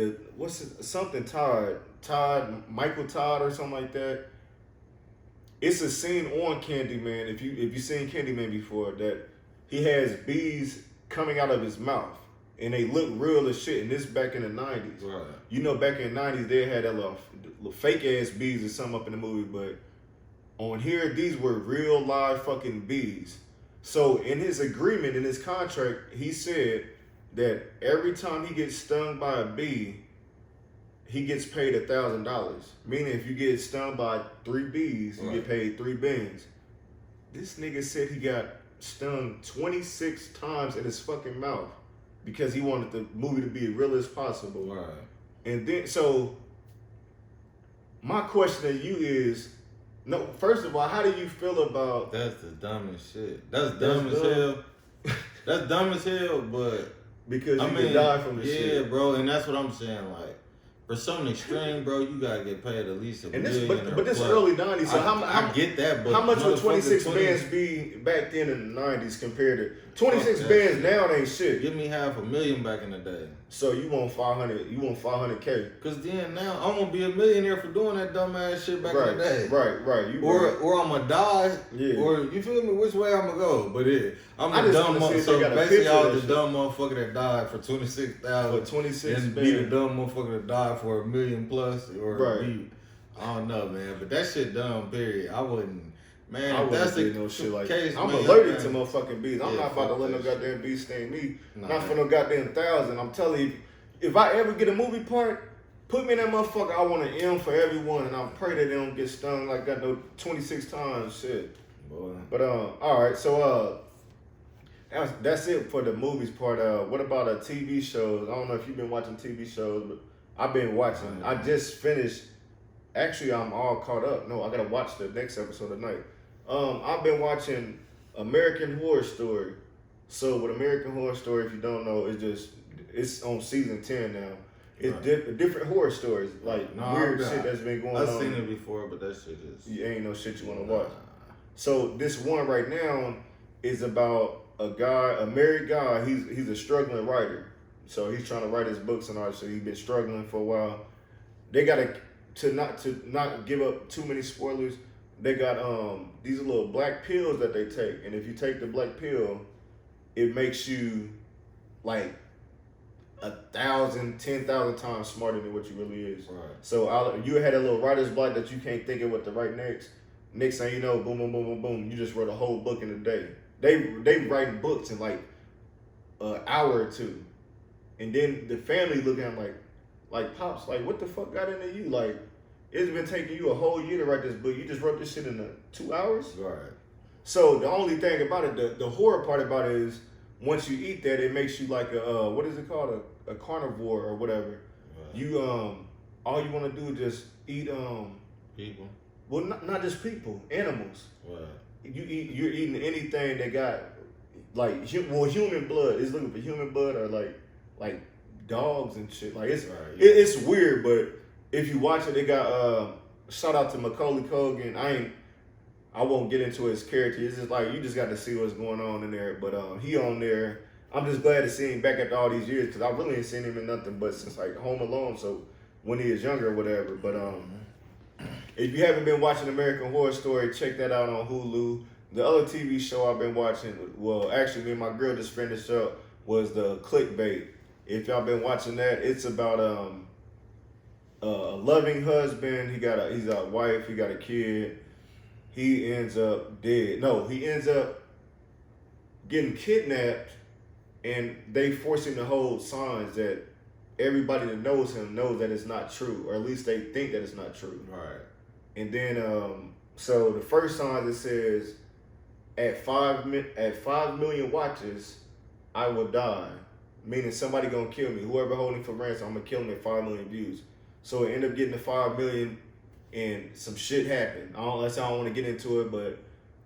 Michael Todd or something like that. it's a scene on Candyman. If you've seen Candyman before, that he has bees coming out of his mouth, and they look real as shit. And this back in the 90s. Right. You know, back in the 90s, they had that little fake ass bees or something up in the movie, but on here, these were real live fucking bees. So in his agreement, in his contract, he said that every time he gets stung by a bee, he gets paid $1,000. Meaning, if you get stung by 3 bees, you get paid 3 beans. This nigga said he got stung 26 times in his fucking mouth because he wanted the movie to be as real as possible. Right. And then, so my question to you is, no, first of all, how do you feel about... That's the dumbest shit. That's dumb as hell. That's dumb as hell, but... Because you can die from the shit. Yeah, bro, and that's what I'm saying. Like, for something extreme, bro, you gotta get paid at least $1 million. But this is early 90s, so I get that, but... How much would 26 bands be back then in the 90s compared to... 26 bands now ain't shit. Give me $500,000 back in the day. So you want 500, you want 500K. Cause then now I'm gonna be a millionaire for doing that dumbass shit back in the day. Right. Or I'm gonna die. Yeah. Or you feel me? Which way I'm gonna go? But I'm a dumb motherfucker. So got a basically, I was picture the of dumb motherfucker that died for 26,000. For 26 and be the dumb motherfucker that died for $1 million plus. Or be, I don't know, man. But that shit dumb. Period. I wouldn't. Man, I that's wouldn't do no shit like case, that. I'm man, allergic to motherfucking bees. I'm Yeah, not about to let no that shit. goddamn bee sting me. Nah. Not for no goddamn 1,000. I'm telling you, if I ever get a movie part, put me in that motherfucker. I want an M for everyone, and I pray that they don't get stung like got no 26 times. Shit. Boy. But all right. So that's it for the movies part. What about TV shows? I don't know if you've been watching TV shows, but I've been watching. I just finished. Actually, I'm all caught up. No, I gotta watch the next episode tonight. I've been watching American Horror Story. So with American Horror Story, if you don't know, it's on season 10 now. It's different horror stories, like weird shit that's been going on. I've seen it before, but that shit is... You ain't no shit you want to watch. So this one right now is about a married guy. He's a struggling writer. So he's trying to write his books and all that shit. He's been struggling for a while. They got to not give up too many spoilers. They got these little black pills that they take, and if you take the black pill, it makes you like 1,000, 10,000 times smarter than what you really is. Right. So you had a little writer's block that you can't think of what to write next. Next thing you know, boom, boom, boom, boom, boom. You just wrote a whole book in a day. They write books in like an hour or two, and then the family looking at them like pops, like what the fuck got into you? Like it's been taking you a whole year to write this book. You just wrote this shit in 2 hours. Right. So the only thing about it, the horror part about it is once you eat that, it makes you like a what is it called, a carnivore or whatever. Right. You all you want to do is just eat people. Well, not just people, animals. Right. You're eating anything that got like human blood. It's looking for human blood or like dogs and shit. Like it's it's weird, but if you watch it, they got shout out to Macaulay Culkin. I won't get into his character. It's just like you just got to see what's going on in there. But he on there. I'm just glad to see him back after all these years because I really ain't seen him in nothing but since like Home Alone. So when he was younger or whatever. But if you haven't been watching American Horror Story, check that out on Hulu. The other TV show I've been watching, well, actually me and my girl just finished up, was the Clickbait. If y'all been watching that, it's about a loving husband. He's a wife. He got a kid. He ends up dead. No, he ends up getting kidnapped, and they force him to hold signs that everybody that knows him knows that it's not true, or at least they think that it's not true. Right. And then, so the first sign that says, at 5 million watches, I will die. Meaning somebody gonna kill me. Whoever holding me for ransom, I'm gonna kill him at 5 million views. So it ended up getting to 5 million, and some shit happened. I don't want to get into it, but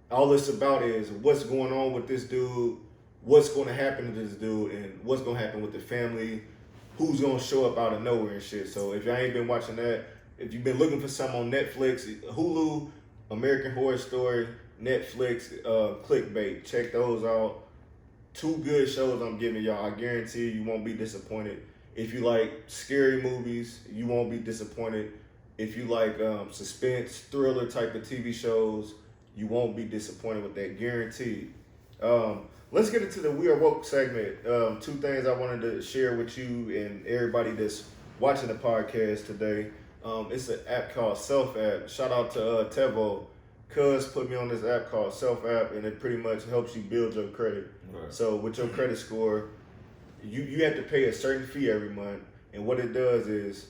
all it's about is what's going on with this dude, what's going to happen to this dude, and what's going to happen with the family, who's going to show up out of nowhere and shit. So if y'all ain't been watching that, if you've been looking for something on Netflix, Hulu, American Horror Story, Netflix, Clickbait, check those out. 2 good shows I'm giving y'all. I guarantee you won't be disappointed. If you like scary movies, you won't be disappointed. If you like suspense, thriller type of TV shows, you won't be disappointed with that, guaranteed. Let's get into the We Are Woke segment. Two things I wanted to share with you and everybody that's watching the podcast today. It's an app called Self App. Shout out to Tevo. Cuz put me on this app called Self App, and it pretty much helps you build your credit. Right. So with your credit score, you have to pay a certain fee every month. And what it does is,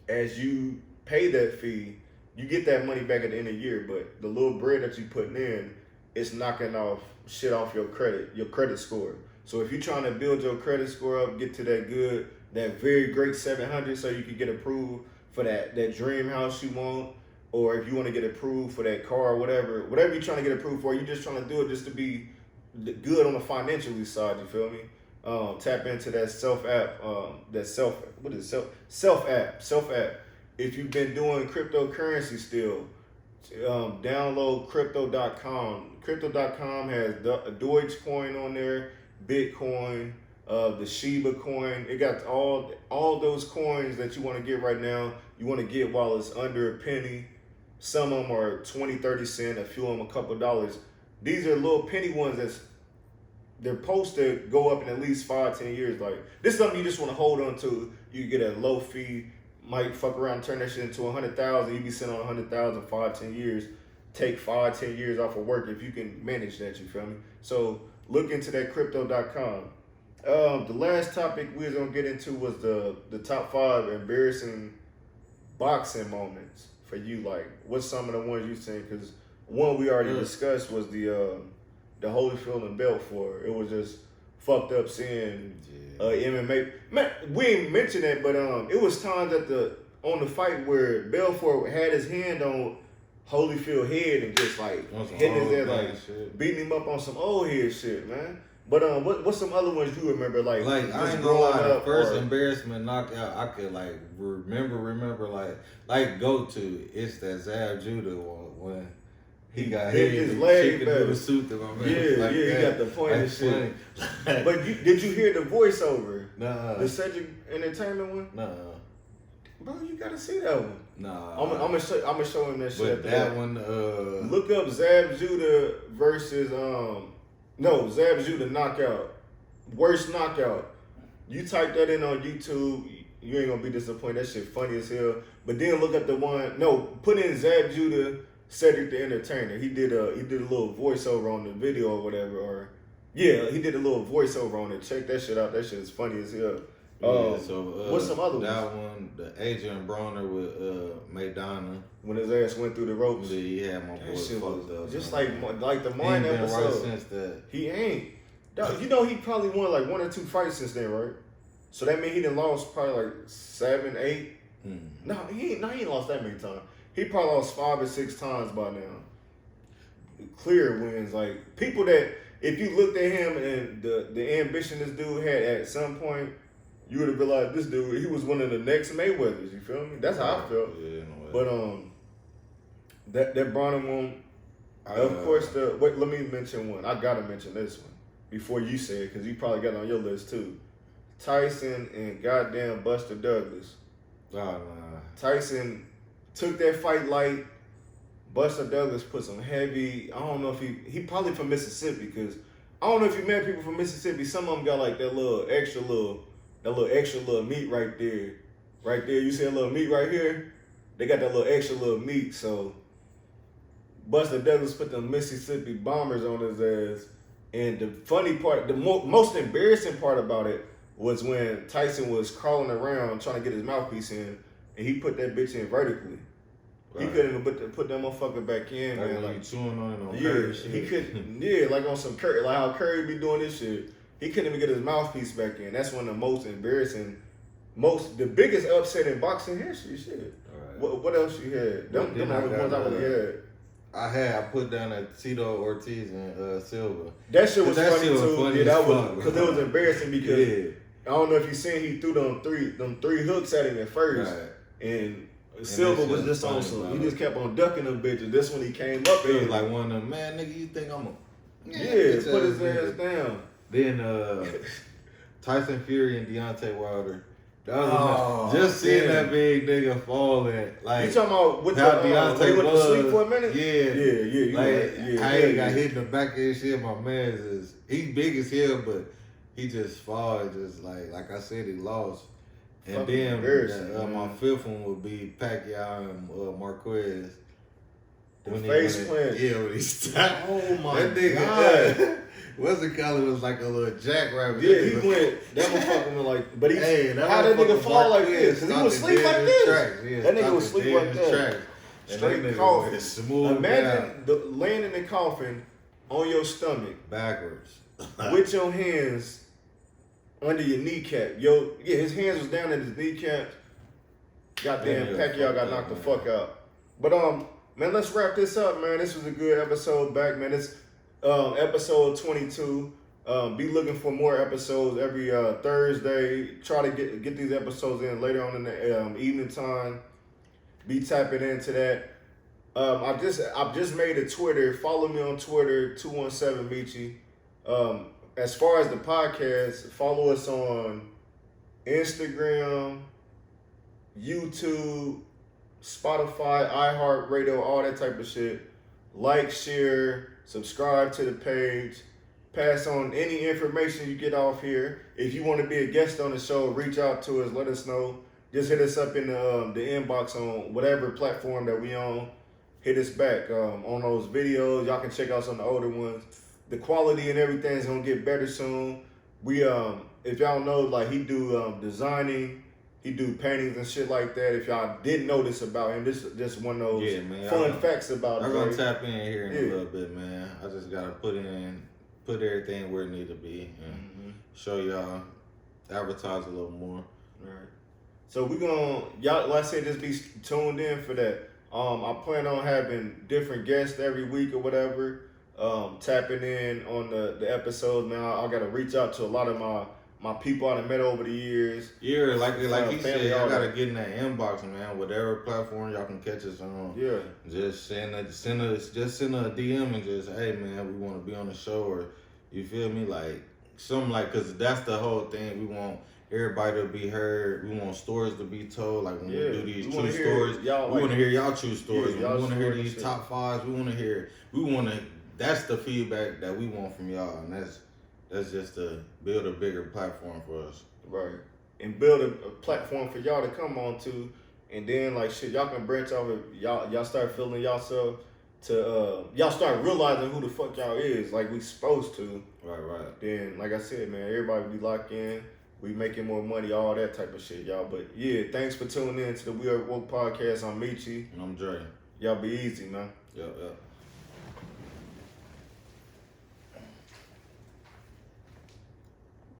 as you pay that fee, you get that money back at the end of the year, but the little bread that you putting in, it's knocking off shit off your credit score. So if you're trying to build your credit score up, get to that very great 700 so you can get approved for that dream house you want, or if you want to get approved for that car, whatever you're trying to get approved for, you're just trying to do it just to be good on the financial side, you feel me? Tap into that Self App, Self App. If you've been doing cryptocurrency still, download crypto.com. Crypto.com has Dogecoin on there, Bitcoin, the Shiba coin. It got all those coins that you want to get right now. You want to get while it's under a penny. Some of them are 20, 30 cents, a few of them a couple dollars. These are little penny ones they're supposed to go up in at least 5-10 years. Like, this is something you just want to hold on to. You get a low fee, might fuck around, turn that shit into 100,000. You be sitting on 100,000 5-10 years. Take 5-10 years off of work if you can manage that. You feel me? So look into that crypto.com. The last topic we was gonna get into was the top 5 embarrassing boxing moments for you. Like, what's some of the ones you seen? Because one we already discussed was the Holyfield and Belfort. It was just fucked up seeing MMA. Man, we ain't mentioned that, but it was times on the fight where Belfort had his hand on Holyfield's head and just like hitting his head, like beating him up on some old head shit, man. But what's some other ones you remember? Like I ain't gonna lie, the first embarrassment knockout I could like remember like go to. It's that Zab Judah one when he got hit his leg through the suit to my man. Yeah, he got the point and shit. But did you hear the voiceover? Nah. The Cedric Entertainment one? Nah. Bro, you gotta see that one. Nah. I'm gonna show him that shit. But that one, look up Zab Judah versus Zab Judah knockout. Worst knockout. You type that in on YouTube, you ain't gonna be disappointed. That shit funny as hell. But then look at the one. No, put in Zab Judah, Cedric the Entertainer. He did a little voiceover on the video or whatever. He did a little voiceover on it. Check that shit out. That shit is funny as hell. What's some other ones? That one, the Adrian Broner with Madonna. When his ass went through the ropes. Yeah, he had my boy fucked up. Just like the Mine episode. Right since that. He ain't. You know he probably won like 1 or 2 fights since then, right? So that means he done lost probably like 7, 8. No, he ain't lost that many times. He probably lost 5 or 6 times by now. Clear wins. Like, people that, if you looked at him and the ambition this dude had at some point, you would have realized this dude, he was one of the next Mayweathers, you feel me? That's how I felt. Yeah, no way. But that Bronner one, of course, let me mention one. I gotta mention this one before you say it, because you probably got it on your list too. Tyson and goddamn Buster Douglas. Nah. Tyson took that fight light. Buster Douglas put some heavy, I don't know if he probably from Mississippi, because I don't know if you met people from Mississippi. Some of them got like that little extra meat right there. Right there, you see a little meat right here? They got that little extra little meat. So Buster Douglas put the Mississippi Bombers on his ass. And the funny part, the most embarrassing part about it was when Tyson was crawling around trying to get his mouthpiece in, and he put that bitch in vertically. Right. He couldn't even put that motherfucker back in, man. Like chewing on it on Curry shit. He couldn't, like on some Curry, like how Curry be doing this shit. He couldn't even get his mouthpiece back in. That's one of the most embarrassing, the biggest upset in boxing history. Shit. Right. What else you had? Them are the ones I really had. I put down that Tito Ortiz and Silva. That shit was funny too. Funny that was because it was embarrassing because I don't know if you seen he threw them three hooks at him at first, right. And Silva was just on some. He just kept on ducking them bitches. This when he came up, it was like one of them, man, nigga, you think I'm a put his ass down. Then Tyson Fury and Deontay Wilder. That was just seeing that big nigga falling. Like, you talking about with how the Deontay they went to was, sleep for a minute? Yeah. You like, right. how he got hit in the back of his shit. My man's is, he big as hell, but he just fall, just like I said, he lost. And Fucking then my fifth one would be Pacquiao and Marquez. The face plant. Yeah, when he stopped. Oh my that nigga, God. what's it called? It was like a little jackrabbit. Yeah, he went. That motherfucker went like. But he. Hey, how that nigga fall like this? Cause he was sleep like this. Yeah, that nigga was sleep like that. Straight coffin. Smooth. Imagine laying in the coffin on your stomach backwards with your hands under your kneecap. His hands was down at his kneecap. Goddamn, Pacquiao got knocked the fuck out. But man, let's wrap this up, man. This was a good episode back, man. It's episode 22. Be looking for more episodes every Thursday. Try to get these episodes in later on in the evening time. Be tapping into that. I've just made a Twitter. Follow me on Twitter, 217 Michi. As far as the podcast, follow us on Instagram, YouTube, Spotify, iHeartRadio, all that type of shit. Like, share, subscribe to the page. Pass on any information you get off here. If you want to be a guest on the show, reach out to us. Let us know. Just hit us up in the inbox on whatever platform that we on. Hit us back on those videos. Y'all can check out some of the older ones. The quality and everything is gonna get better soon. We if y'all know, like, he do designing, he do paintings and shit like that. If y'all didn't know this about him, this is just one of those fun facts about him. I'm gonna tap in here in a little bit, man. I just gotta put everything where it need to be and show y'all, advertise a little more. All right. So we y'all, like I said, just be tuned in for that. I plan on having different guests every week or whatever. Tapping in on the episodes, man. I gotta reach out to a lot of my people I done met over the years. Yeah, like he said, y'all gotta get in that inbox, man. Whatever platform y'all can catch us on. Yeah. Just send a DM and just, hey man, we want to be on the show, or you feel me, like something like, cause that's the whole thing. We want everybody to be heard. We want stories to be told. Like when we do these true stories, we want to hear y'all true stories. We want to hear these top fives. We want to. That's the feedback that we want from y'all, and that's just to build a bigger platform for us. Right. And build a platform for y'all to come on to, and then like shit, y'all can branch off. Y'all start feeling yourself to y'all start realizing who the fuck y'all is, like we supposed to. Right. Then, like I said, man, everybody be locked in. We making more money, all that type of shit, y'all. But yeah, thanks for tuning in to the We Are Woke podcast. I'm Michi. And I'm Dre. Y'all be easy, man. Yep.